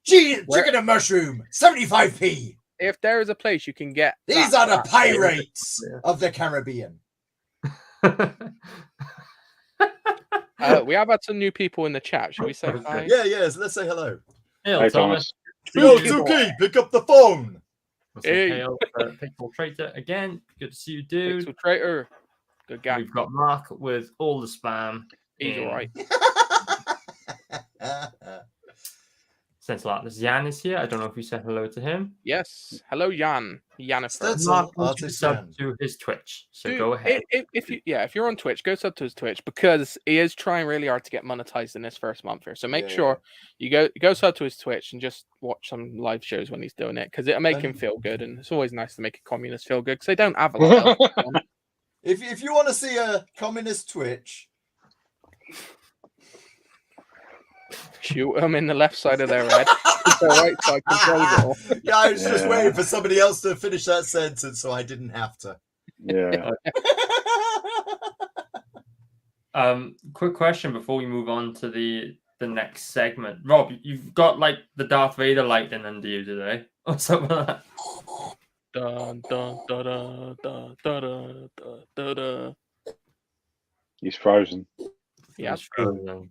Chicken and mushroom. 75p. If there is a place you can get, These that are the crap, pirates of the Caribbean. we have had some new people in the chat. Should we say hi? Yeah, yes. Let's say hello. Hey, Hey, Thomas. Thomas. Yo, Tukey boy. Tukey, pick up the phone. We'll say Hey. hail to Pixel Traitor again. Good to see you, dude. Pixel Traitor. Good guy. We've got Mark with all the spam. He's in- all right. Since Jan is here, I don't know if you said hello to him. Yes. Hello, Jan. Jennifer. Stetson. Mark wants Artist to sub Jan. to his Twitch, so Dude, go ahead. If you're on Twitch, go sub to his Twitch because he is trying really hard to get monetized in this first month here. So make sure you go sub to his Twitch and just watch some live shows when he's doing it because it'll make him feel good. And it's always nice to make a communist feel good because they don't have a lot. Else. If you want to see a communist Twitch, Shoot them in the left side of their head. The right side controls it all. yeah, I was just waiting for somebody else to finish that sentence, so I didn't have to. Yeah. Quick question before we move on to the next segment. Rob, you've got like the Darth Vader lighting under you today, or something like that. Dun, dun, dun, dun, dun, dun, dun, dun, dun. He's frozen. Yeah, That's true.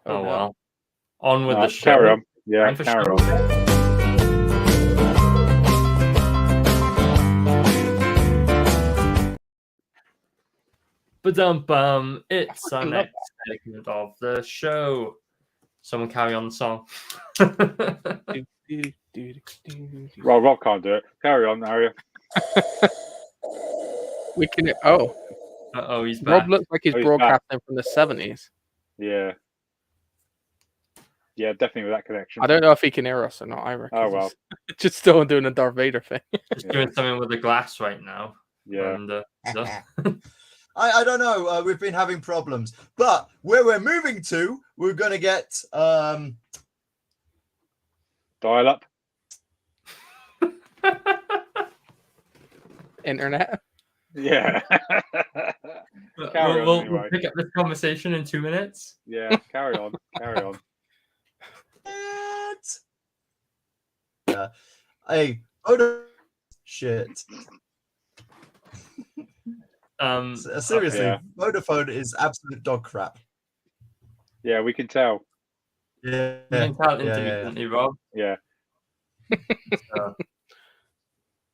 Oh no. well. On with the show. Carry on. Yeah, Time for carry show. on. Ba-dum-bum. It's our fucking love next segment of the show. Someone carry on the song. Well, Rob can't do it. Carry on, Aria. We can. Oh, Uh-oh, he's back. Rob looks like he's Oh, he's broadcasting from the 70s. Yeah. Yeah, definitely with that connection. I don't know if he can hear us or not. I reckon. Oh, well. he's just still doing a Darth Vader thing. Just doing something with the glass right now. Yeah. And, I don't know. We've been having problems, but where we're moving to, we're going to get Dial up. Internet. Yeah. Carry on we'll anyway. pick up this conversation in 2 minutes. Yeah, carry on. Carry on. it. Yeah. Hey, shit. Seriously, yeah. Vodafone is absolute dog crap. Yeah, we can tell. Yeah. You can tell yeah. intermittently, Rob. Yeah.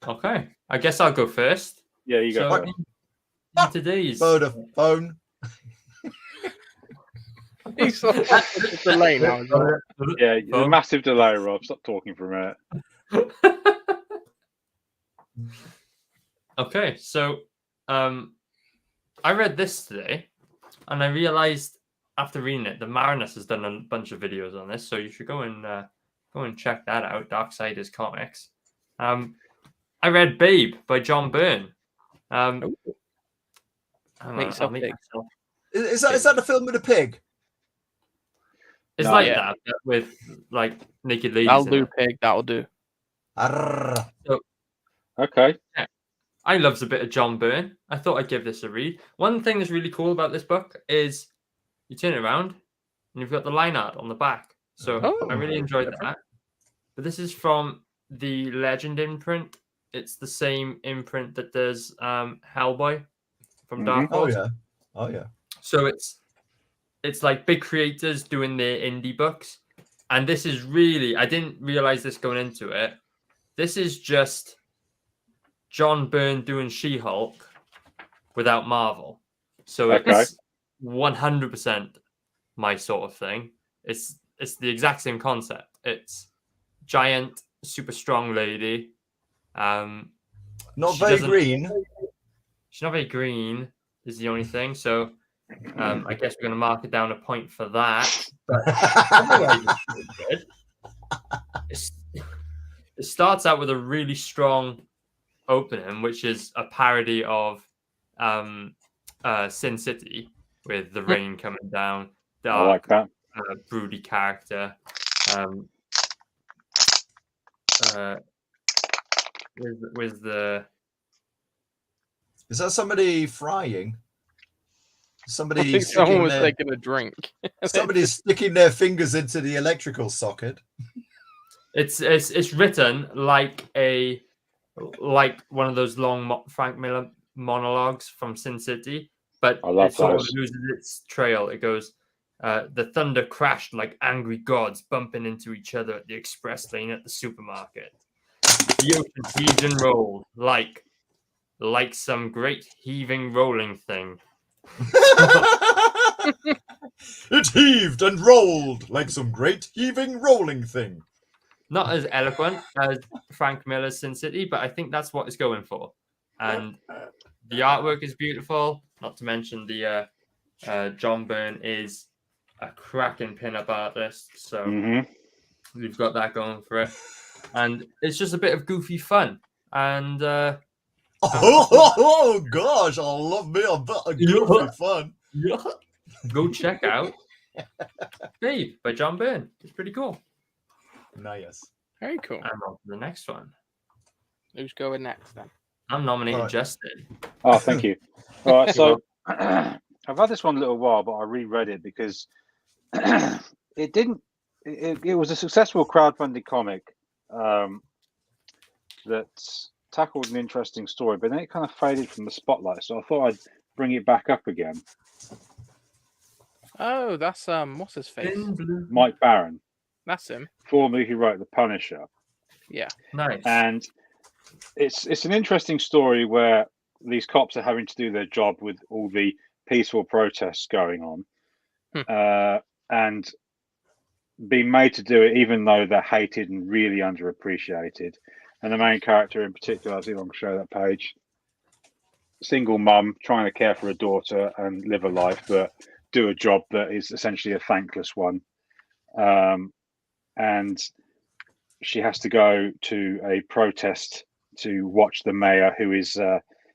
Okay, I guess I'll go first. Yeah, you go. So, first. in today's Vodafone. He's on the lane now. As well. Yeah, there's a massive delay, Rob. Stop talking for a minute. Okay, so I read this today, and I realized after reading it, the Marinus has done a bunch of videos on this, so you should go and check that out. Darksiders Comics. I read Babe by John Byrne. Make yourself big. Is that the film with the pig? It's No, like yeah. that, but with like naked ladies. That'll in do, it. pig. That'll do. Arrgh. Okay. I loves a bit of John Byrne. I thought I'd give this a read. One thing that's really cool about this book is you turn it around and you've got the line art on the back. So Oh, I really enjoyed different. that. But this is from the Legend imprint. It's the same imprint that does Hellboy from Dark Oh Horse. yeah. Oh yeah. So it's like big creators doing their indie books. And this is really, I didn't realize this going into it. This is just John Byrne doing She-Hulk without Marvel. So it's 100% my sort of thing. It's the exact same concept. It's giant, super strong lady. Not She very doesn't- green. She's not very green, is the only thing. So I guess we're going to mark it down a point for that. But it starts out with a really strong opening, which is a parody of Sin City with the rain coming down, I like dark, that. broody character. With the Is that somebody frying? I Somebody think someone sticking was their, taking a drink. somebody's sticking their fingers into the electrical socket. it's written like one of those long Frank Miller monologues from Sin City, but I love it sort of those. loses its trail. It goes, the thunder crashed like angry gods bumping into each other at the express lane at the supermarket. The ocean heaved and rolled like some great heaving rolling thing. It heaved and rolled like some great heaving rolling thing. Not as eloquent as Frank Miller's Sin City, but I think that's what it's going for. And the artwork is beautiful. Not to mention the John Byrne is a cracking pin-up artist, so we've got that going for it. And it's just a bit of goofy fun. And Oh gosh, I love me a bit of goofy fun. go check out Babe by John Byrne. It's pretty cool. Nice. Very cool. And on to the next one. Who's going next then? I'm nominating Right. Justin. Oh, thank you. All right, so I've had this one a little while, but I reread it because it didn't. It was a successful crowdfunded comic that tackled an interesting story, but then it kind of faded from the spotlight. So I thought I'd bring it back up again. Oh, that's what's his face? In blue. Mike Barron, That's him. formerly who wrote The Punisher. Yeah. Nice. And it's an interesting story where these cops are having to do their job with all the peaceful protests going on, and being made to do it even though they're hated and really underappreciated. And the main character in particular, I think I'm going to show that page, single mum trying to care for a daughter and live a life, but do a job that is essentially a thankless one. And she has to go to a protest to watch the mayor, who is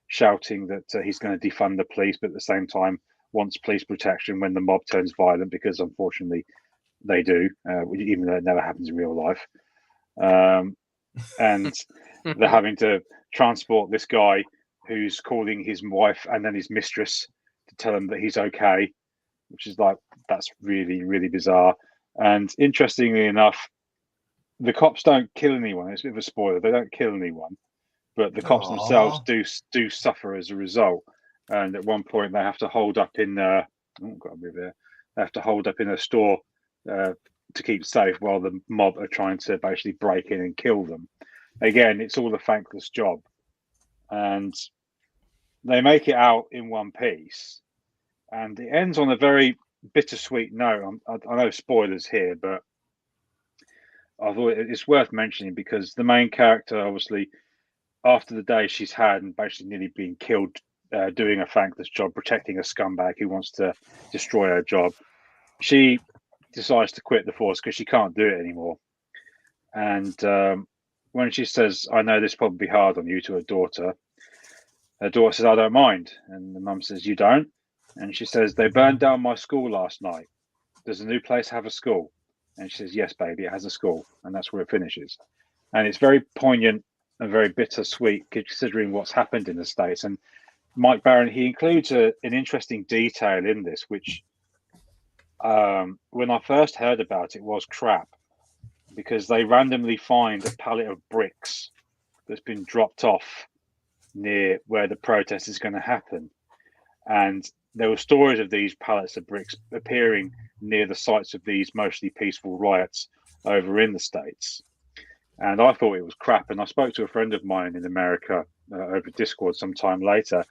shouting that he's going to defund the police, but at the same time wants police protection when the mob turns violent, because unfortunately they do, even though it never happens in real life. And they're having to transport this guy who's calling his wife and then his mistress to tell him that he's okay, which is like, that's really, really bizarre. And interestingly enough, the cops don't kill anyone. It's a bit of a spoiler. They don't kill anyone, but the cops themselves do suffer as a result. And at one point, they have to hold up in They have to hold up in a store to keep safe while the mob are trying to basically break in and kill them. Again, it's all a thankless job, and they make it out in one piece, and it ends on a very bittersweet note. I know spoilers here, but I thought it's worth mentioning because the main character, obviously, after the day she's had and basically nearly being killed doing a thankless job, protecting a scumbag who wants to destroy her job, she decides to quit the force because she can't do it anymore. And when she says, "I know this will probably be hard on you," to her daughter says, "I don't mind." And the mum says, "You don't?" And she says, "They burned down my school last night. Does the new place have a school?" And she says, "Yes, baby, it has a school." And that's where it finishes. And it's very poignant and very bittersweet considering what's happened in the States. And Mike Barron, he includes an interesting detail in this, which when I first heard about it was crap, because they randomly find a pallet of bricks that's been dropped off near where the protest is going to happen. And there were stories of these pallets of bricks appearing near the sites of these mostly peaceful riots over in the States. And I thought it was crap. And I spoke to a friend of mine in America over Discord sometime later.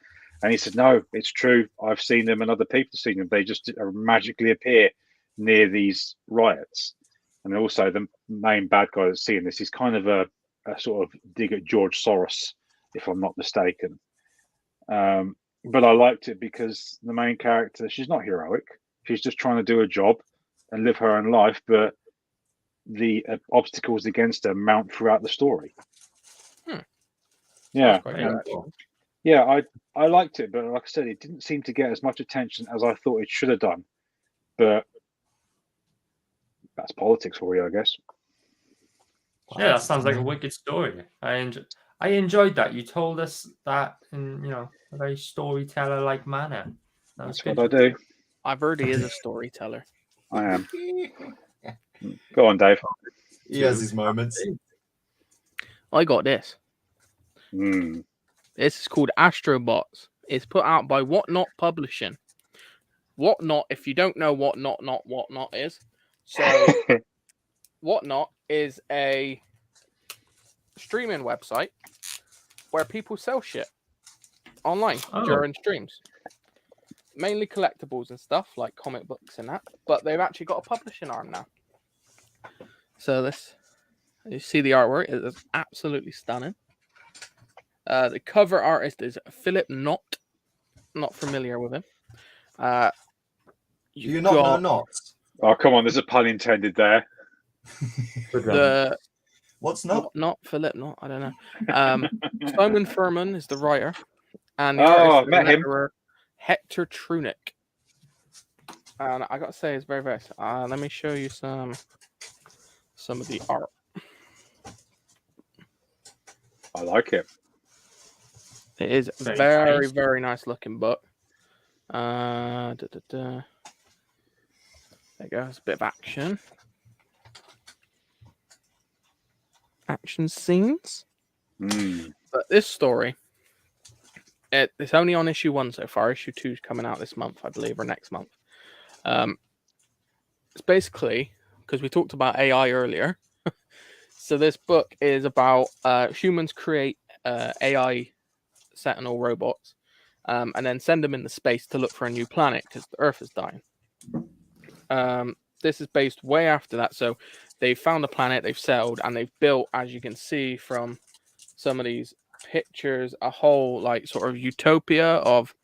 And he said, "No, it's true. I've seen them and other people have seen them. They just magically appear near these riots." And also the main bad guy that's seeing this is kind of a sort of dig at George Soros, if I'm not mistaken. But I liked it because the main character, she's not heroic. She's just trying to do a job and live her own life. But the obstacles against her mount throughout the story. Yeah. Yeah, I liked it, but like I said, it didn't seem to get as much attention as I thought it should have done. But that's politics for you, I guess. Yeah, that sounds like a wicked story. I enjoyed that. You told us that in a very storyteller-like manner. That's good. What I do. I've heard he is a storyteller. I am. Go on, Dave. He has his moments. I got this. Mm. This is called Astrobots. It's put out by Whatnot Publishing. Whatnot, if you don't know what Whatnot is. So, Whatnot is a streaming website where people sell shit online Oh. during streams. Mainly collectibles and stuff like comic books and that, but they've actually got a publishing arm now. So this, you see the artwork, it is absolutely stunning. The cover artist is Philip Knott. Not familiar with him. You not know knots? Oh, come on, there's a pun intended there. The What's not? not Philip Knott, I don't know. Simon Furman is the writer, and the Oh, artist I've is met him. letterer Hector Trunick. And I gotta say, it's very, very. Let me show you some of the art. I like it. It is Very very, nice. very nice looking book. There you go. It's a bit of action. Action scenes. But this story, it's only on issue 1 so far. Issue 2 is coming out this month, I believe, or next month. It's basically, because we talked about AI earlier, so this book is about humans create AI sentinel robots and then send them into space to look for a new planet because the Earth is dying. This is based way after that. So they've found a planet, they've settled, and they've built, as you can see from some of these pictures, a whole like sort of utopia of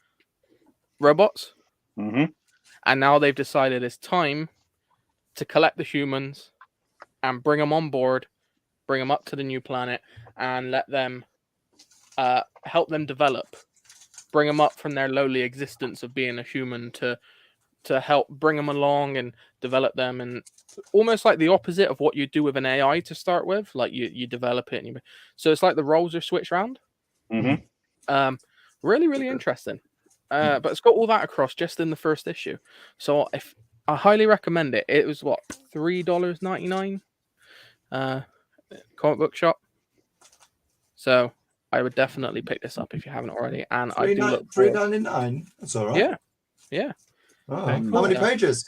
robots. And now they've decided it's time to collect the humans and bring them on board, bring them up to the new planet, and let them help them develop, bring them up from their lowly existence of being a human to help bring them along and develop them, and almost like the opposite of what you do with an AI to start with. Like you develop it, and so it's like the roles are switched around. Really, really interesting. But it's got all that across just in the first issue. So if I highly recommend it. It was what, $3.99 comic book shop. So I would definitely pick this up if you haven't already. And I do look $3.99. That's all right. Yeah. Yeah. Oh, Okay, how cool. many pages?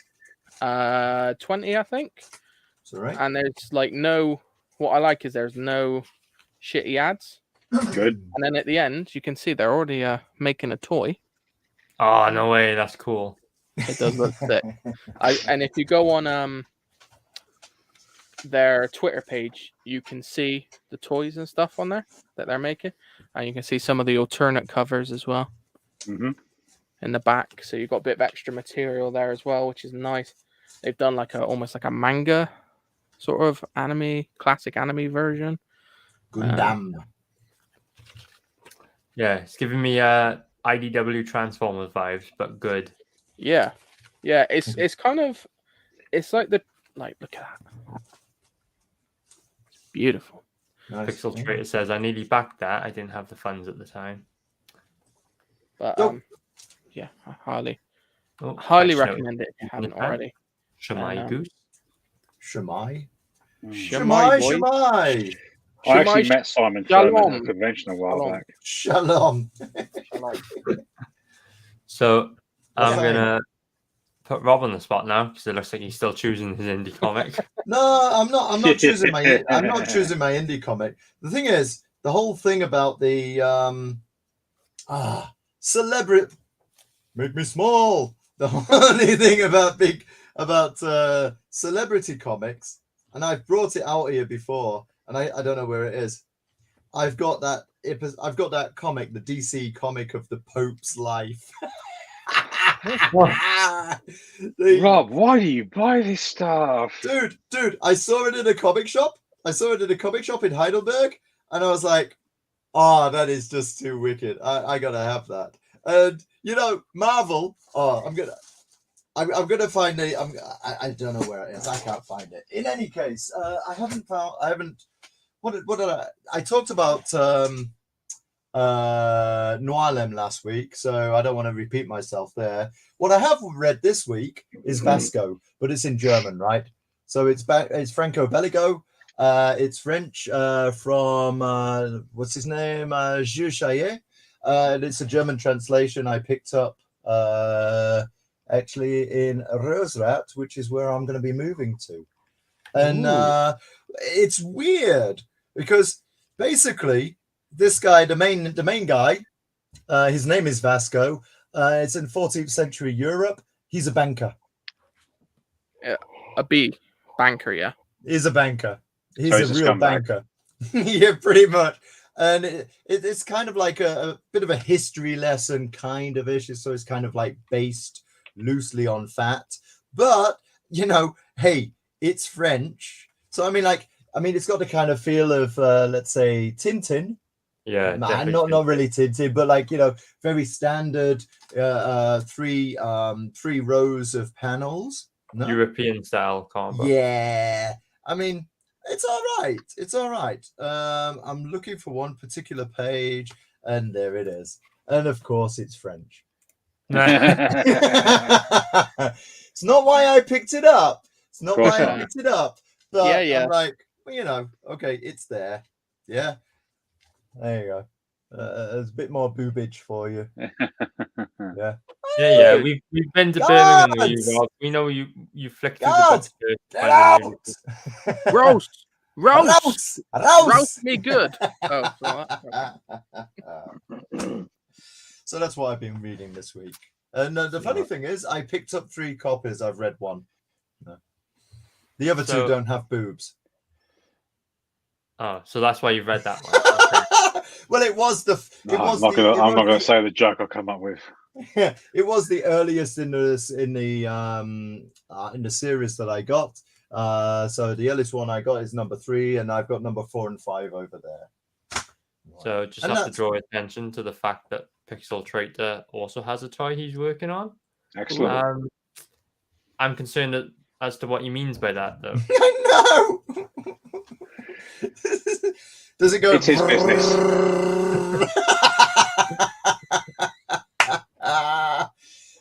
20, I think. That's all right. And there's like no, what I like is there's no shitty ads. Good. And then at the end, you can see they're already making a toy. Oh, no way. That's cool. It does look sick. And if you go on their Twitter page, you can see the toys and stuff on there that they're making. And you can see some of the alternate covers as well in the back. So you've got a bit of extra material there as well, which is nice. They've done like almost like a manga sort of anime, classic anime version. Gundam. Yeah, it's giving me IDW Transformers vibes, but good. Yeah. Yeah, it's kind of, it's like look at that. It's beautiful. Nice. Pixel Trader says, I nearly backed that. I didn't have the funds at the time. But Nope. yeah, I highly Oh, highly actually, recommend it if you haven't can. already. Shamai Goose. Shamai. Shamai boy. Shamai. I actually Shamai met Simon Sherman at Shalom. a convention a while Shalom. back. Shalom. So I'm Fine. going to put Rob on the spot now because it looks like he's still choosing his indie comic. No, I'm not. I'm not choosing my. I'm not choosing my indie comic. The thing is, the whole thing about the celebrity make me small. The only thing about celebrity comics, and I've brought it out here before, and I don't know where it is. I've got that. I've got that comic, the DC comic of the Pope's life. Rob, why do you buy this stuff? Dude, I saw it in a comic shop. I saw it in a comic shop in Heidelberg, and I was like, "Oh, that is just too wicked. I gotta have that." And you know, Marvel. Oh, I'm gonna find it. I don't know where it is. I can't find it. In any case, I haven't. What did I talked about Noirlem last week, so I don't want to repeat myself there. What I have read this week is Vasco, but it's in German, right? So it's Franco Belligo. It's French from what's his name? Jules Chaillet. And it's a German translation I picked up actually in Rosrat, which is where I'm going to be moving to. And it's weird because basically, this guy, the main guy, his name is Vasco. It's in 14th century Europe. He's a banker. A B banker, yeah. He's a banker. He's So a he's a real scumbag. banker. Yeah, pretty much. And it's kind of like a bit of a history lesson kind of issue. So it's kind of like based loosely on fact. But, you know, hey, it's French. So, I mean, it's got the kind of feel of, let's say, Tintin. Yeah, Man, definitely. not really Tintin, but like, you know, very standard three rows of panels. No? European style comic book. Yeah. I mean, it's all right. It's all right. I'm looking for one particular page, and there it is. And of course, it's French. It's not why I picked it up. It's not course why I not. picked it up. But Yeah. I'm like, well, you know, okay, it's there. Yeah. There you go. There's a bit more boobage for you. Yeah. Yeah. We've been to Birmingham with you, Gods! Rob. We know you flicked through God! the book. Get out! Roast. Rouse! Rouse! Roast me good. Oh, So that's what I've been reading this week. And the funny thing is, I picked up 3 copies. I've read 1. No. The other 2 don't have boobs. Oh, so that's why you've read that one. Okay. Well, it was the. I'm not going to say the joke I'll come up with. Yeah, it was the earliest in the series that I got. So the earliest one I got is number 3, and I've got number 4 and 5 over there. So just And have to that's- draw attention to the fact that Pixel Traitor also has a toy he's working on. Excellent. I'm concerned as to what he means by that, though. I know. Does it go? It's his business.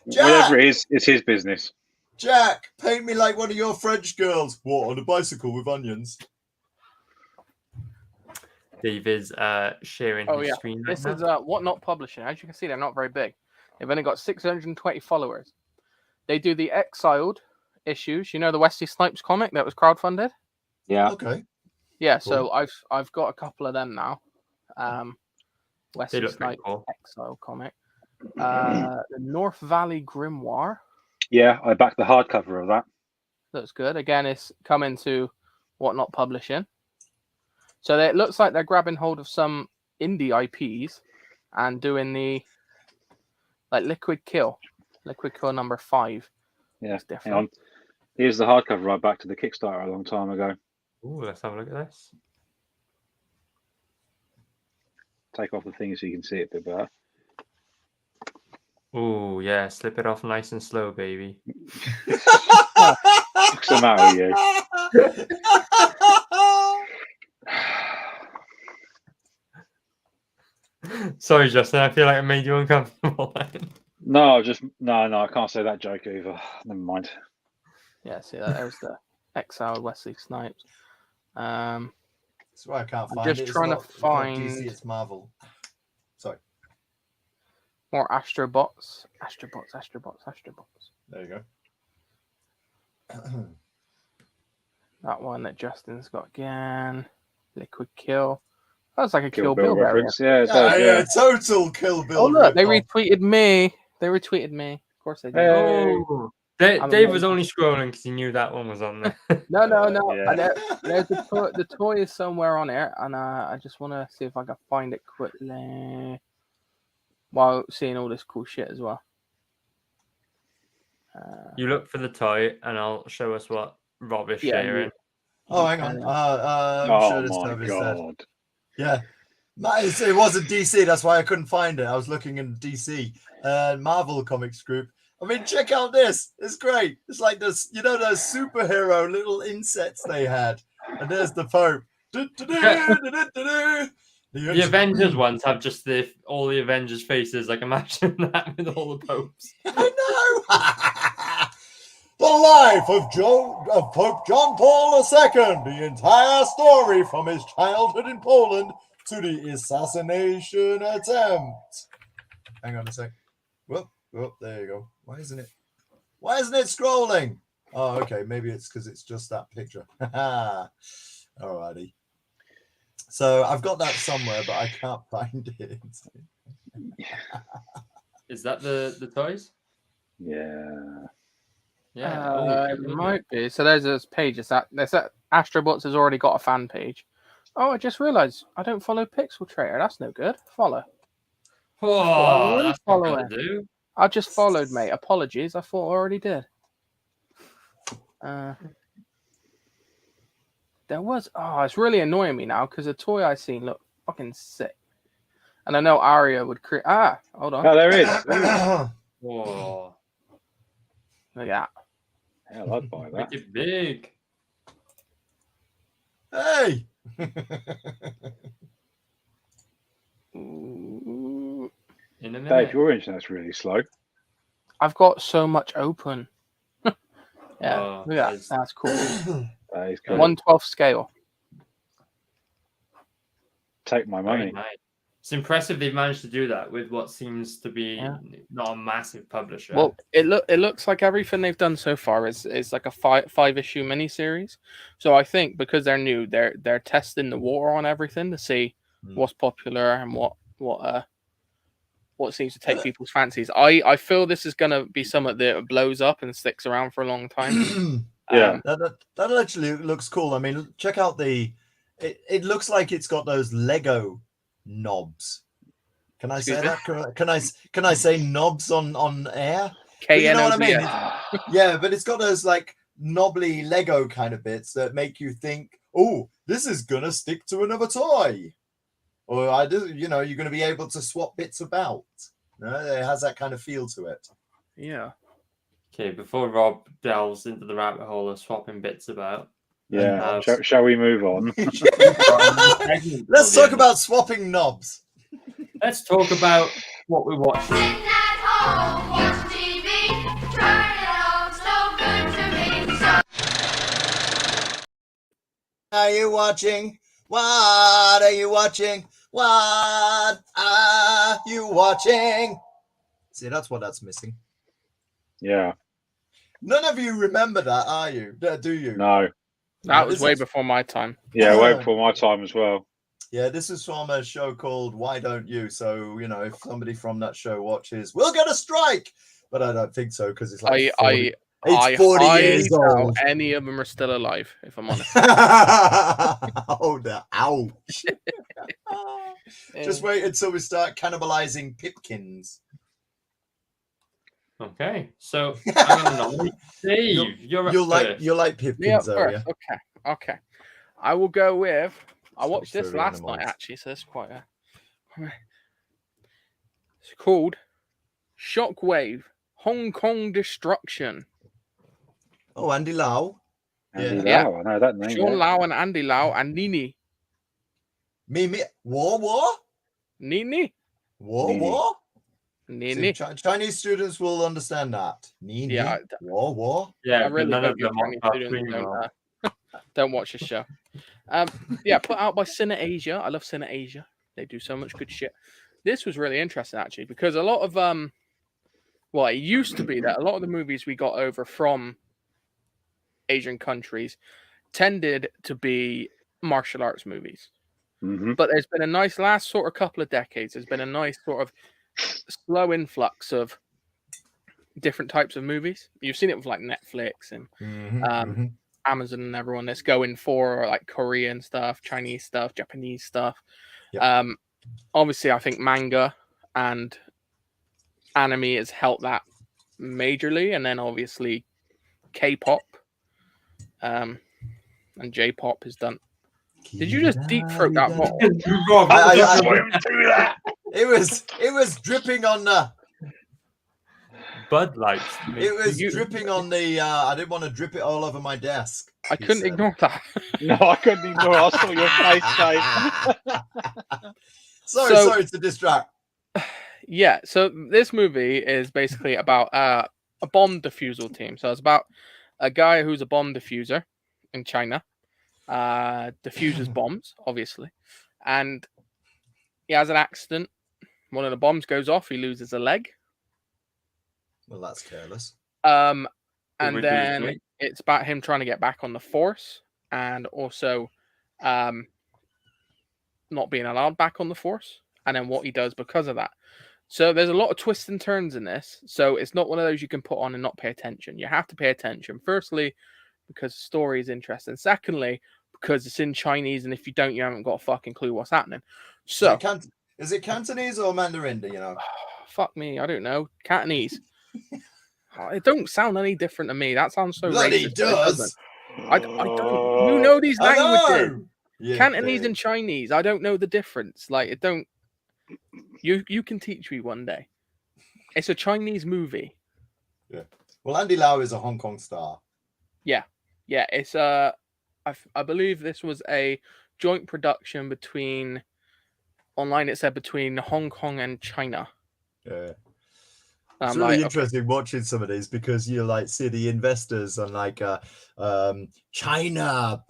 Whatever it is, it's his business. Jack, paint me like one of your French girls. What, on a bicycle with onions? Dave is sharing his screen. This right is now. What Not Publishing. As you can see, they're not very big. They've only got 620 followers. They do the Exiled issues. You know the Wesley Snipes comic that was crowdfunded? Yeah. Okay. Yeah, Cool. so I've got a couple of them now. Wesley look pretty Snipes cool. Exile comic. The North Valley Grimoire. Yeah, I backed the hardcover of that. Looks good. Again, it's coming to What Not Publishing. So it looks like they're grabbing hold of some indie IPs and doing the Liquid Kill number 5. Yeah, It's different. hang on. Here's the hardcover I backed to the Kickstarter a long time ago. Ooh, let's have a look at this. Take off the thing so you can see it a bit better. Ooh, yeah, slip it off nice and slow, baby. What's the matter with you? Sorry, Justin, I feel like I made you uncomfortable. No, I can't say that joke either. Never mind. Yeah, see that there's the Exiled Wesley Snipes. That's why I can't find just it. It's trying to not find- DC, it's Marvel. Sorry. More Astrobots. There you go. That one that Justin's got again. Liquid Kill. That's like a Kill Kill Bill Bill variant. reference. Yeah, it does. Yeah. Total Kill Bill. Oh look, they rip-off. retweeted me. Of course they did. Hey. Oh, I'm Dave was amazing. only scrolling because he knew that one was on there. No. Yeah. And there's the toy is somewhere on here, and I just want to see if I can find it quickly while seeing all this cool shit as well. You look for the toy, and I'll show us what Rob is Yeah, sharing. Oh, hang on. I'm Oh sure this my time is said. god. Yeah. It wasn't DC. That's why I couldn't find it. I was looking in DC Marvel Comics group. I mean, check out this. It's great. It's like this, those superhero little insects they had. And there's the Pope. The Avengers ones have just all the Avengers faces. Like, imagine that with all the popes. I know. The life of Pope John Paul II. The entire story from his childhood in Poland to the assassination attempt. Hang on a sec. Whoop, there you go. Why isn't it scrolling? Oh, okay. Maybe it's because it's just that picture. Alrighty. So I've got that somewhere, but I can't find it. Is that the toys? Yeah. Yeah. Oh, It might be. So there's this page. It's that Astrobots has already got a fan page. Oh, I just realised I don't follow Pixel Trader. That's no good. Follow. Oh, that's not follow gonna do. I just followed, mate. Apologies. I thought I already did. There was. Oh, it's really annoying me now because the toy I seen looked fucking sick. And I know Aria would create. Hold on. Oh, there is. Oh, Look at Hell, I'd buy that. make it big. Hey! that. Ooh. In a Dave, minute. your internet's really slow. I've got so much open. Yeah, Oh, look at that. it's- That's cool. That is cool. 1/12 scale. Take my Very money. nice. It's impressive they've managed to do that with what seems to be Yeah. not a massive publisher. Well, it looks like everything they've done so far is like a five issue miniseries. So I think because they're new, they're testing the water on everything to see what's popular and what seems to take people's fancies. I feel this is gonna be something that blows up and sticks around for a long time. Yeah. That actually looks cool. I mean, check out it looks like it's got those Lego knobs. Can I say Excuse that? Can I say knobs on air? But KNOBS. you know what I mean? Yeah, but it's got those like knobbly Lego kind of bits that make you think, oh, this is gonna stick to another toy. Or you're going to be able to swap bits about. It has that kind of feel to it. Yeah. Okay, before Rob delves into the rabbit hole of swapping bits about. Yeah. Shall we move on? Let's talk about swapping knobs. Let's talk about what we're watching. Sitting at home, watch TV, turn it on, so good to me. Are you watching? What are you watching? What are you watching? See, that's what that's missing. Yeah. None of you remember that, are you? Do you? No. That was This way is- before my time. Yeah, way before my time as well. Yeah, this is from a show called Why Don't You? So, if somebody from that show watches, we'll get a strike. But I don't think so because it's like 40, it's 40 years doubt old. any of them are still alive, if I'm honest. Oh, the ouch. Just wait until we start cannibalizing Pipkins. Okay, so I'm gonna nominate Dave. You're up You'll first. like Pipkins, Yeah, though, first. yeah? Okay. I will go with. I Stop watched this furry last animals. night actually, so it's quite a. It's called Shockwave Hong Kong Destruction. Oh, Andy Lau. Andy Yeah. Lau, I know that name. Sean Yeah. Lau and Andy Lau and Nini. Me. War? Nini? War? Nini. See, Chinese students will understand that. Nini. Yeah, War? Yeah, I but really none hope of your them Chinese are students female. don't watch this show. Yeah, put out by Cine Asia. I love Cine Asia. They do so much good shit. This was really interesting actually because a lot of well, it used to be that a lot of the movies we got over from Asian countries tended to be martial arts movies. Mm-hmm. But there's been a nice last sort of couple of decades. There's been a nice sort of slow influx of different types of movies. You've seen it with like Netflix and Amazon and everyone that's going for like Korean stuff, Chinese stuff, Japanese stuff. Yep. Obviously, I think manga and anime has helped that majorly, and then obviously K-pop and J-pop has done. Did you just deep throat that bottle? Rob, It was dripping on the. Bud Light. It was You- dripping on the. I didn't want to drip it all over my desk. I he couldn't said. ignore that. No, I couldn't ignore. I saw your face, Dave. Sorry to distract. Yeah, so this movie is basically about a bomb defusal team. So it's about a guy who's a bomb diffuser in China, diffuses bombs, obviously, and he has an accident. One of the bombs goes off. He loses a leg. Well, that's careless. And Overdo it, then right? it's about him trying to get back on the force, and also not being allowed back on the Force, and then what he does because of that. So there's a lot of twists and turns in this. So it's not one of those you can put on and not pay attention. You have to pay attention. Firstly, because the story is interesting. Secondly, because it's in Chinese, and if you don't, you haven't got a fucking clue what's happening. So is it Cantonese or Mandarin? Do you know? fuck me, I don't know. Cantonese. It don't sound any different to me. That sounds so Bloody racist. does. I don't. You know these I languages. know. Yeah, Cantonese yeah. and Chinese. I don't know the difference. Like it don't. You can teach me one day. It's a Chinese movie. Yeah. Well, Andy Lau is a Hong Kong star. Yeah. It's I believe this was a joint production between. Online it said between Hong Kong and China. Yeah. And It's I'm really like, interesting watching some of these because you like see the investors on like China,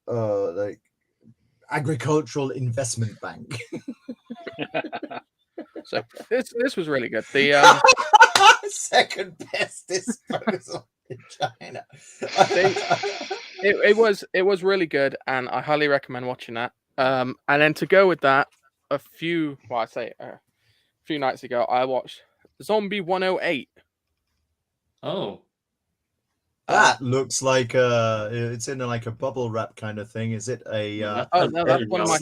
like agricultural investment bank. So this was really good. The second best disposal in China. it was really good, and I highly recommend watching that. And then to go with that, a few nights ago, I watched Zombie 108. Oh, That looks like it's in like a bubble wrap kind of thing. Is it a? Oh no, that's one of my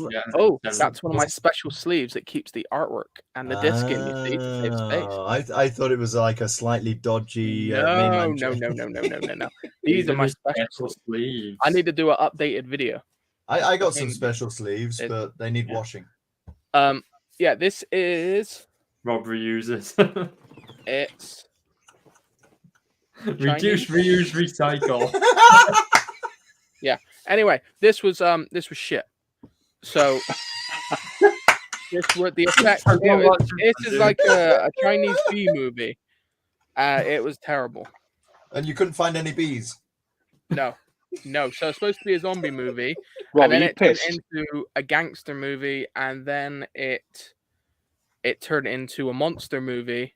that's that's one of my special sleeves. It keeps the artwork and the disc in. You see, to save space. I thought it was like a slightly dodgy. No. These are my special sleeves. I need to do an updated video. I got some special sleeves, but they need washing. Yeah, this is Rob reuses. it's reduce, reuse, recycle. Yeah. Anyway, this was shit. So this was the effect. This is like a Chinese B movie. It was terrible. And you couldn't find any bees. No. So it's supposed to be a zombie movie, Rob, and then you it turned pissed? into a gangster movie, and then it turned into a monster movie.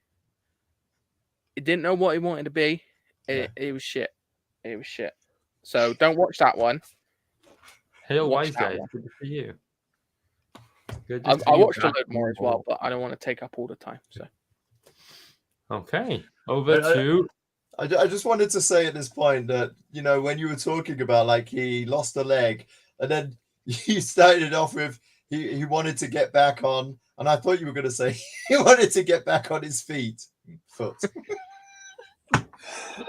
It didn't know what it wanted to be. It was shit. It was shit. So don't watch that one. Hail Watch Wise that Guys, one. good for you. Good I to see you watched a back lot more on as well, board. but I don't want to take up all the time. So Okay, over to. I just wanted to say at this point that, you know, when you were talking about like he lost a leg and then you started off with he wanted to get back on, and I thought you were going to say he wanted to get back on his foot.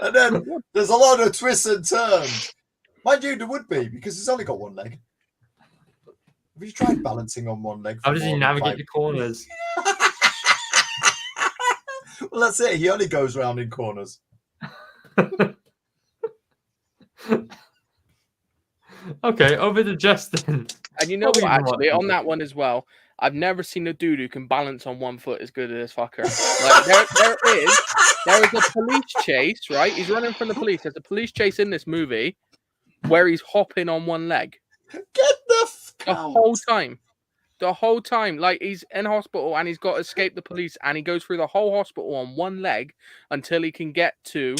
And then there's a lot of twists and turns. Mind you, there would be, because he's only got one leg. Have you tried balancing on one leg? How does he navigate the corners? Well, that's it. He only goes round in corners. Okay, over to Justin. and you know What what? were you Actually, watching? on that one as well, I've never seen a dude who can balance on one foot as good as this fucker. Like there is a police chase, right? He's running from the police. There's a police chase in this movie where he's hopping on one leg Get the the whole time. Like he's in hospital and he's got to escape the police, and he goes through the whole hospital on one leg until he can get to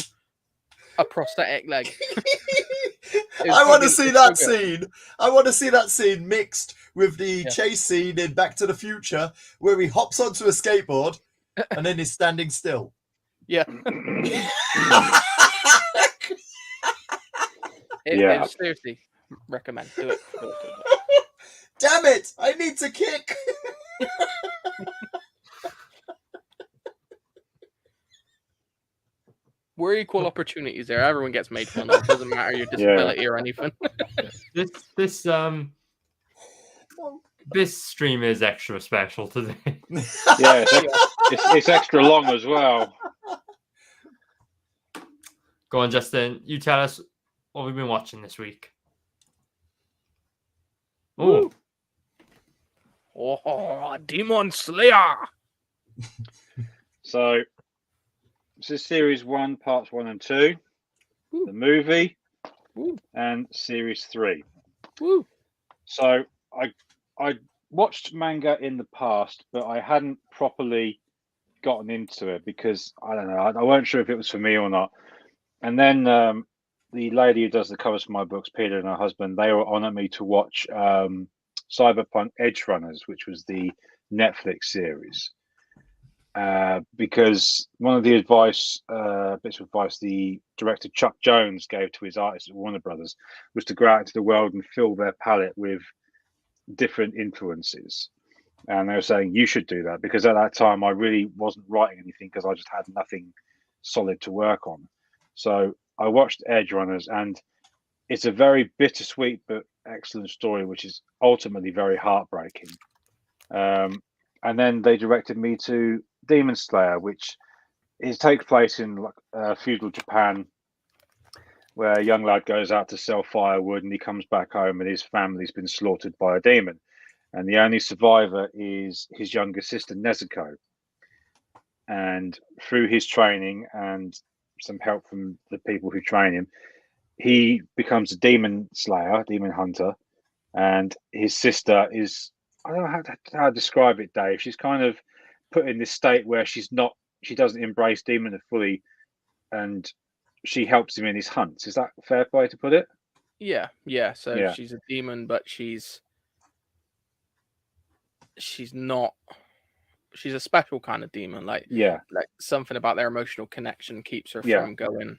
a prosthetic leg. I want to see that scene. I want to see that scene mixed with the chase scene in Back to the Future where he hops onto a skateboard and then he's standing still. Yeah. Seriously, recommend. Do it. Damn it! I need to kick. We're equal opportunities there. Everyone gets made fun of. It doesn't matter your disability or anything. This stream is extra special today. Yeah, it's extra long as well. Go on, Justin. You tell us what we've been watching this week. Oh, Demon Slayer. So this is series 1, parts 1 and 2, the movie, and series 3. Woo. So I watched manga in the past, but I hadn't properly gotten into it because I don't know. I weren't sure if it was for me or not. And then the lady who does the covers for my books, Peter and her husband, they were on at me to watch Cyberpunk Edge Runners, which was the Netflix series. Because one of the bits of advice the director Chuck Jones gave to his artists at Warner Brothers was to go out into the world and fill their palette with different influences. And they were saying, you should do that, because at that time I really wasn't writing anything because I just had nothing solid to work on. So I watched Edge Runners, and it's a very bittersweet but excellent story, which is ultimately very heartbreaking. And then they directed me to Demon Slayer, which takes place in feudal Japan, where a young lad goes out to sell firewood and he comes back home and his family's been slaughtered by a demon. And the only survivor is his younger sister, Nezuko. And through his training and some help from the people who train him, he becomes a demon slayer, demon hunter. And his sister is, I don't know how to describe it, Dave. She's kind of put in this state where she doesn't embrace demon fully, and she helps him in his hunts. Is that a fair way to put it? Yeah. So she's a demon, but she's not. She's a special kind of demon. Like something about their emotional connection keeps her from going.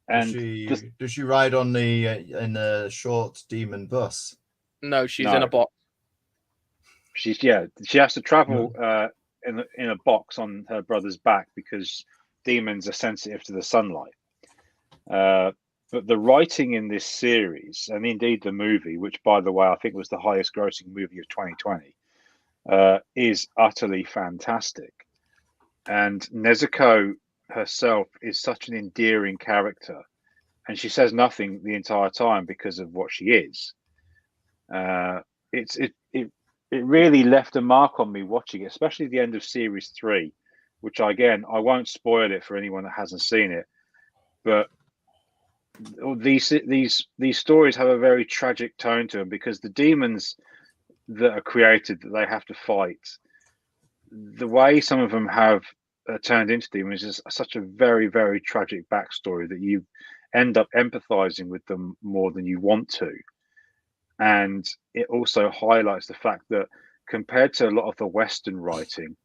And does she ride on in a short demon bus? No, she's in a box. She has to travel in a box on her brother's back because demons are sensitive to the sunlight. But the writing in this series, and indeed the movie, which by the way I think was the highest grossing movie of 2020, is utterly fantastic. And Nezuko herself is such an endearing character, and she says nothing the entire time because of what she is. It really left a mark on me watching it, especially the end of series 3, which I won't spoil it for anyone that hasn't seen it, but these stories have a very tragic tone to them because the demons that are created that they have to fight, the way some of them have turned into demons is such a very, very tragic backstory that you end up empathizing with them more than you want to. And it also highlights the fact that compared to a lot of the Western writing,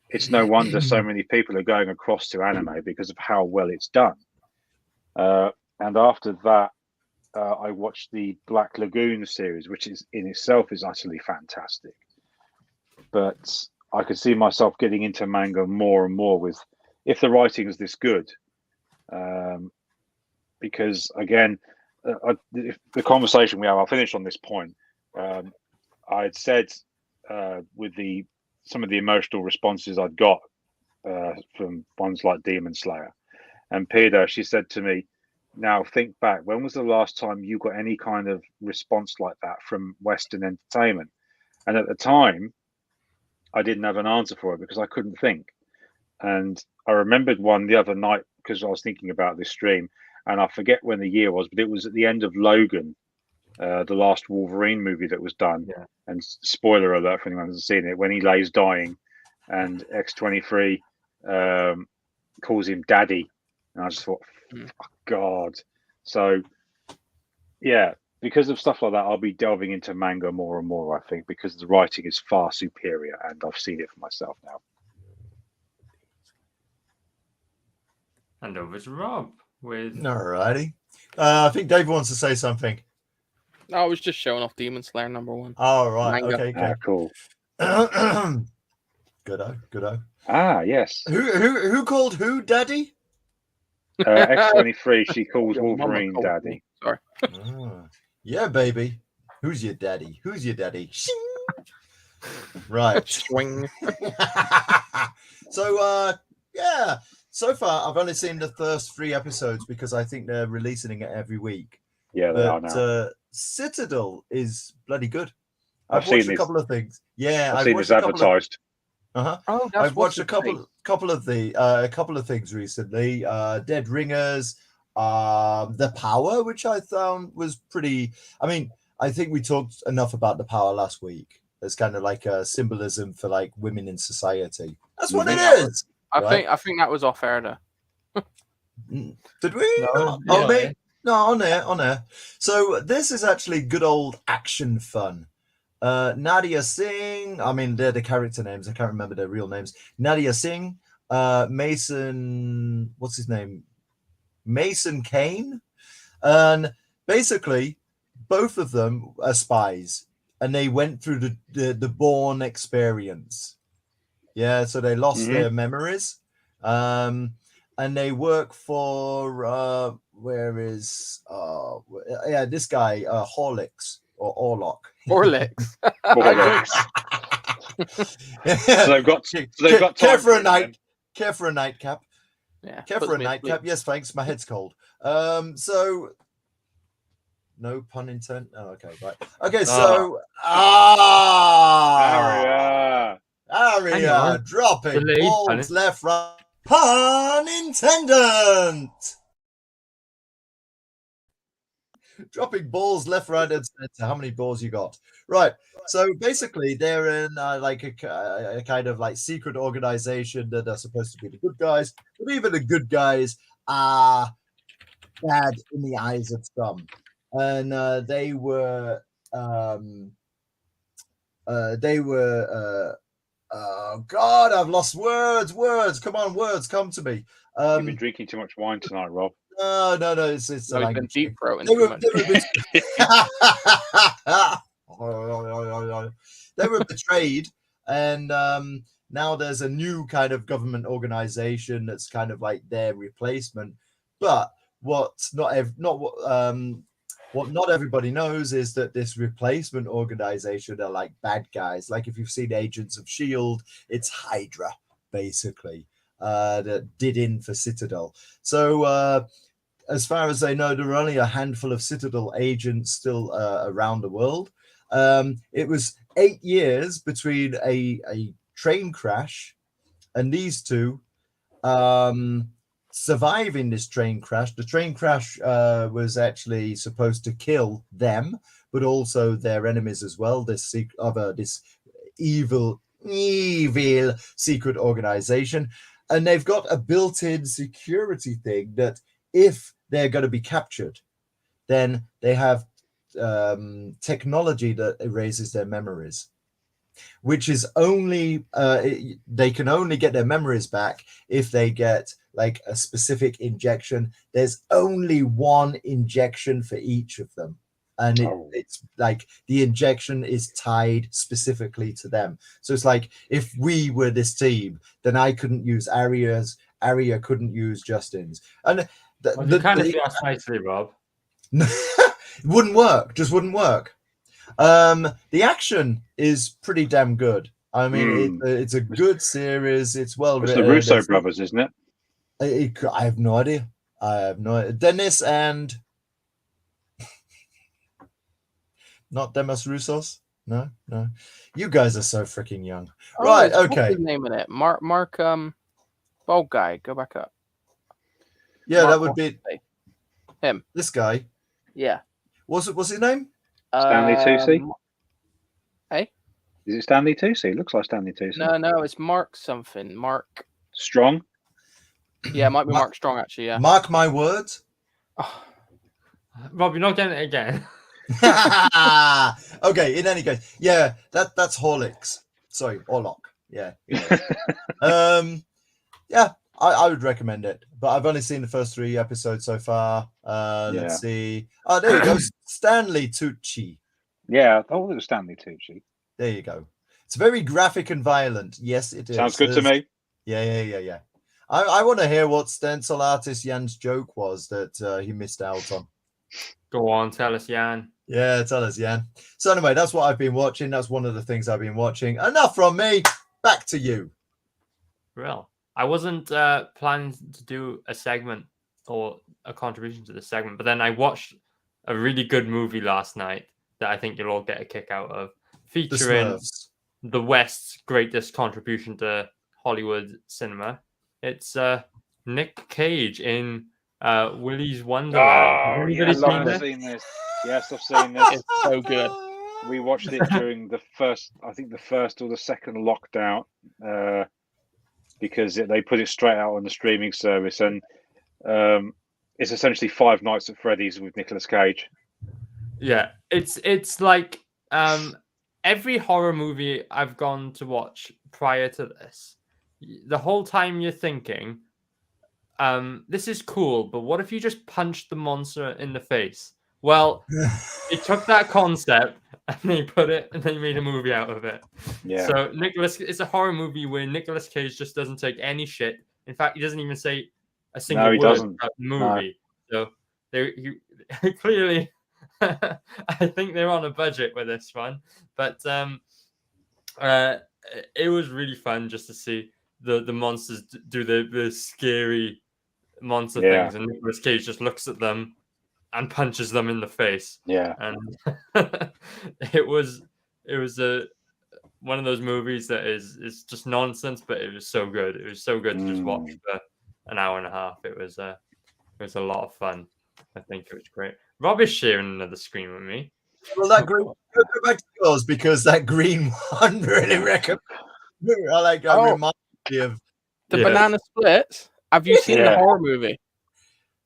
it's no wonder so many people are going across to anime because of how well it's done. And after that, I watched the Black Lagoon series, which is in itself is utterly fantastic. But I could see myself getting into manga more and more if the writing is this good. Because again, the conversation we have, I'll finish on this point. I had said with some of the emotional responses I'd got from ones like Demon Slayer, and Peter, she said to me, now think back, when was the last time you got any kind of response like that from Western entertainment? And at the time, I didn't have an answer for it because I couldn't think. And I remembered one the other night because I was thinking about this stream, and I forget when the year was, but it was at the end of Logan, the last Wolverine movie that was done. Yeah. And spoiler alert for anyone who hasn't seen it, when he lays dying and X-23 calls him daddy. And I just thought, God. So, yeah, because of stuff like that, I'll be delving into manga more and more, I think, because the writing is far superior, and I've seen it for myself now. And over to Rob with... Alrighty. I think Dave wants to say something. I was just showing off Demon Slayer #1. Oh, right. Manga. Okay. Cool. Goodo. Ah, yes. Who called who daddy? X-23, she calls Your Wolverine mama called daddy. me. Sorry. Yeah, baby. Who's your daddy? Right. Swing. So, yeah. So far, I've only seen the first 3 episodes because I think they're releasing it every week. Yeah, they are now. Citadel is bloody good. I've watched seen a couple of things. Yeah, I've seen this advertised. Oh, I've watched a couple of things recently. Dead Ringers, The Power, which I found was pretty. I mean, I think we talked enough about The Power last week. It's kind of like a symbolism for like women in society. That's what it is. I think that was off air though. Did we? No, Oh, No, on air. So this is actually good old action fun. Nadia Singh, I mean, they're the character names. I can't remember their real names. Nadia Singh, Mason, what's his name? Mason Kane. And basically, both of them are spies. And they went through the Bourne experience. Yeah, so they lost their memories. And they work for, this guy, Horlicks or Orlok. Orlex. So they've got care time for a it, night. Care for a nightcap. Yeah. Care puts for a me to nightcap. sleep. Yes, thanks. My head's cold. So no pun intended. Oh, okay, right. Okay, so Aria. Hang Aria on. dropping Delayed balls pun. left, right. Pun intended. Dropping balls left, right, and center. How many balls you got? Right. So basically, they're in like a kind of like secret organization that are supposed to be the good guys, but even the good guys are bad in the eyes of some. And they were oh God, I've lost words. Come on, words, come to me. You've been drinking too much wine tonight, Rob. No, it's the No, he's been language deep thing. throating They too were, much. they were betrayed, and now there's a new kind of government organization that's kind of like their replacement. But what not everybody knows is that this replacement organization are like bad guys. Like if you've seen Agents of Shield, it's Hydra basically that did in for Citadel. So as far as they know, there are only a handful of Citadel agents still around the world. It was 8 years between a train crash and these two surviving this train crash. The train crash was actually supposed to kill them, but also their enemies as well. This evil secret organization. And they've got a built-in security thing that if they're going to be captured, then they have technology that erases their memories, which is only they can only get their memories back if they get like a specific injection. There's only one injection for each of them, and it's like the injection is tied specifically to them. So it's like if we were this team, then I couldn't use Aria couldn't use Justin's, and You kind of asked nicely, Rob. wouldn't work. Just wouldn't work. The action is pretty damn good. I mean, it's a good series. It's well It's written. the Russo brothers, isn't it? I have no idea. Dennis and not Demis Roussos. No. You guys are so freaking young. Right. What's Okay. his name in it? Mark. Bald guy. Go back up. Yeah, Mark that would be him. this guy. Yeah. What's his name? Stanley Tucci? Hey? Is it Stanley Tucci? It looks like Stanley Tucci. No, it's Mark something. Mark. Strong? Yeah, it might be Mark Strong actually. Yeah. Mark my words. Rob, you're not getting it again. Okay. In any case, yeah, that's Horlicks. Sorry, Orlok. Yeah. Yeah, I would recommend it, but I've only seen the first 3 episodes so far. Let's see. Oh, there you go. Stanley Tucci. Yeah, I thought it was Stanley Tucci. There you go. It's very graphic and violent. Yes, it is. Sounds good to me. Yeah. I want to hear what stencil artist Jan's joke was that he missed out on. Go on, tell us, Jan. Yeah, tell us, Jan. So anyway, that's what I've been watching. That's one of the things I've been watching. Enough from me. Back to you. Well, I wasn't planning to do a segment or a contribution to the segment, but then I watched a really good movie last night that I think you'll all get a kick out of, featuring the West's greatest contribution to Hollywood cinema. It's Nick Cage in Willy's Wonderland. Yes, I've seen this. Yes, I've seen this. It's so good. We watched it during the first or the second lockdown because they put it straight out on the streaming service. And it's essentially Five Nights at Freddy's with Nicolas Cage. Yeah, it's like every horror movie I've gone to watch prior to this, the whole time you're thinking, this is cool, but what if you just punched the monster in the face? Well, they took that concept and they put it and they made a movie out of it. Yeah. So it's a horror movie where Nicolas Cage just doesn't take any shit. In fact, he doesn't even say a single he word doesn't. about the movie. So he clearly, I think they're on a budget with this one. But it was really fun just to see the monsters do the scary monster things, and Nicolas Cage just looks at them and punches them in the face. Yeah. And it was one of those movies that is just nonsense, but it was so good. It was so good to just watch for an hour and a half. It was a lot of fun. I think it was great. Rob is sharing another screen with me. Well, that green, go back to yours because that green one really recommend. I like. Remind me of the banana splits. Have you seen the horror movie?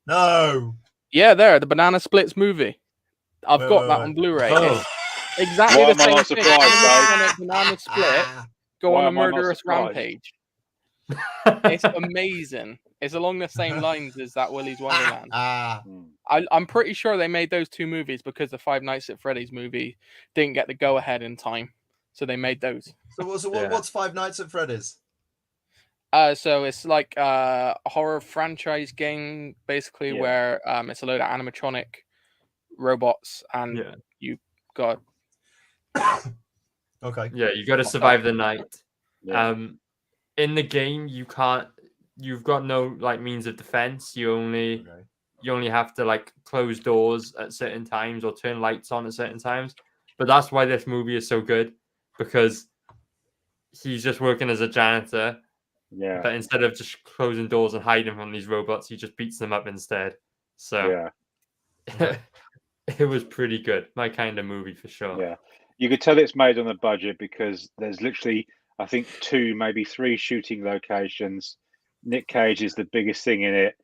No. Yeah, the Banana Splits movie. I've got that on Blu-ray. Oh. It's exactly Why the am I same not thing. surprised, Banana Split go Why on a am I not murderous surprised? rampage. It's amazing. It's along the same lines as that Willy's Wonderland. I'm pretty sure they made those two movies because the Five Nights at Freddy's movie didn't get the go-ahead in time, so they made those. So what's Five Nights at Freddy's? So it's like a horror franchise game, basically, where it's a load of animatronic robots, and you got okay. Yeah, you got to survive the night. In the game, you've got no like means of defense. You only have to like close doors at certain times or turn lights on at certain times. But that's why this movie is so good, because he's just working as a janitor. Yeah. But instead of just closing doors and hiding from these robots, he just beats them up instead. So it was pretty good. My kind of movie for sure. Yeah. You could tell it's made on a budget because there's literally, I think, 2, maybe 3 shooting locations. Nick Cage is the biggest thing in it.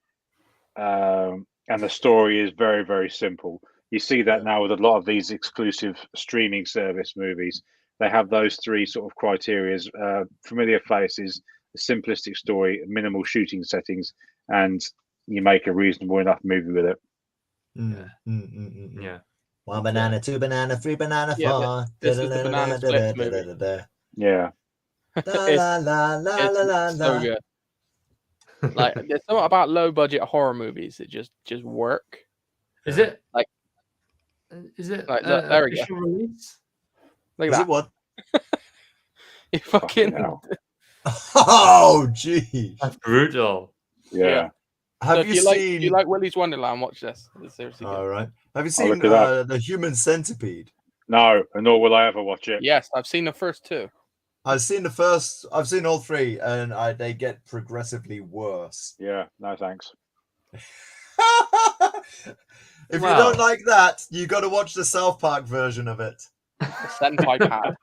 And the story is very, very simple. You see that now with a lot of these exclusive streaming service movies. They have those 3 sort of criterias, familiar faces, a simplistic story, minimal shooting settings, and you make a reasonable enough movie with it. Yeah. 1 banana, 2 banana, 3 banana, 4. This is the Banana Splits movie. Yeah. It's so good. Like, there's something about low budget horror movies that just work. Is it like? Is it like? Look, there we go. official release? Look at Is that. it what? You fucking. Oh, gee. That's brutal. Yeah. Have So you if seen? you like Willy's Wonderland? Watch this. It's seriously good. All right. Have you I'll seen look it up. the Human Centipede? No, and nor will I ever watch it. Yes, I've seen the first 2. I've seen all 3, and they get progressively worse. Yeah, no thanks. If you don't like that, you got to watch the South Park version of it. Senpai pad.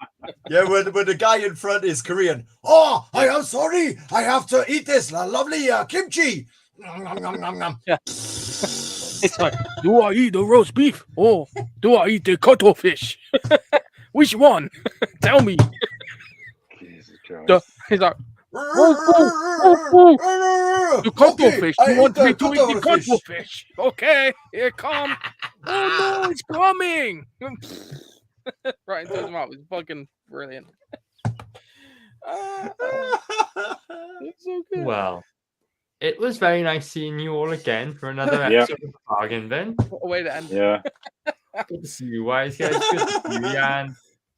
Yeah, when the guy in front is Korean. Oh, I am sorry. I have to eat this lovely kimchi. Yeah. It's like, do I eat the roast beef or do I eat the cuttlefish? Which one? Tell me. Jesus Christ. He's like, the cuttlefish. You want me to eat the cuttlefish? Okay, here it comes. Oh no, it's coming. Right into his mouth. It's fucking brilliant. It's so good. Well, it was very nice seeing you all again for another episode of Bargain Bin. What a way to end. Yeah. Good to see you, Wise guys. Good to see you, Jan,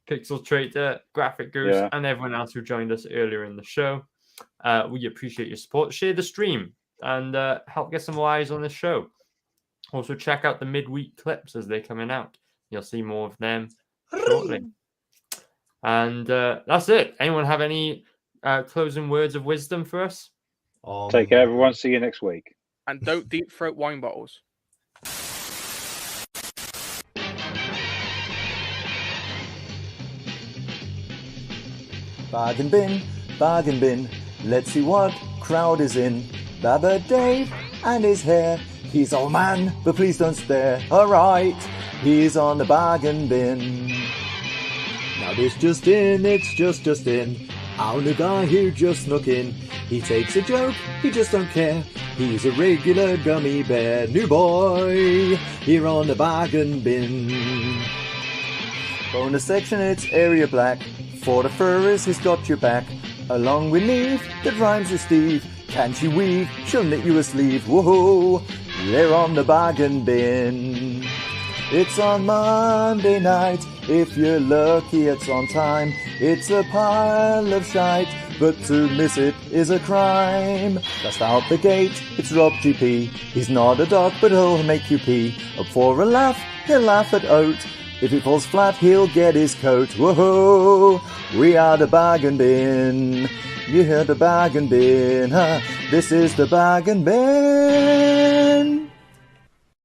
Pixel Trader, Graphic Goose, and everyone else who joined us earlier in the show. We appreciate your support. Share the stream and help get some more eyes on this show. Also, check out the midweek clips as they're coming out. You'll see more of them shortly. And that's it. Anyone have any closing words of wisdom for us? Take care, everyone. See you next week. And don't deep throat wine bottles. Bargain bin, bargain bin. Let's see what crowd is in. Baba Dave and his hair. He's old man, but please don't stare. Alright, he's on the bargain bin. Now this just in, it's just in. I'm the guy who just snuck in. He takes a joke, he just don't care. He's a regular gummy bear. New boy, here on the bargain bin. Bonus section, it's area black. For the furries, he's got your back. Along with Neve, that rhymes with Steve. Can't you weave? She'll knit you a sleeve. Whoa, they're on the bargain bin. It's on Monday night. If you're lucky, it's on time. It's a pile of shite, but to miss it is a crime. Just out the gate, it's Rob GP. He's not a dog, but he'll make you pee. Up for a laugh, he'll laugh at oat. If it falls flat, he'll get his coat. Whoa, we are the bargain bin. You hear the bargain bin, huh? This is the bargain bin.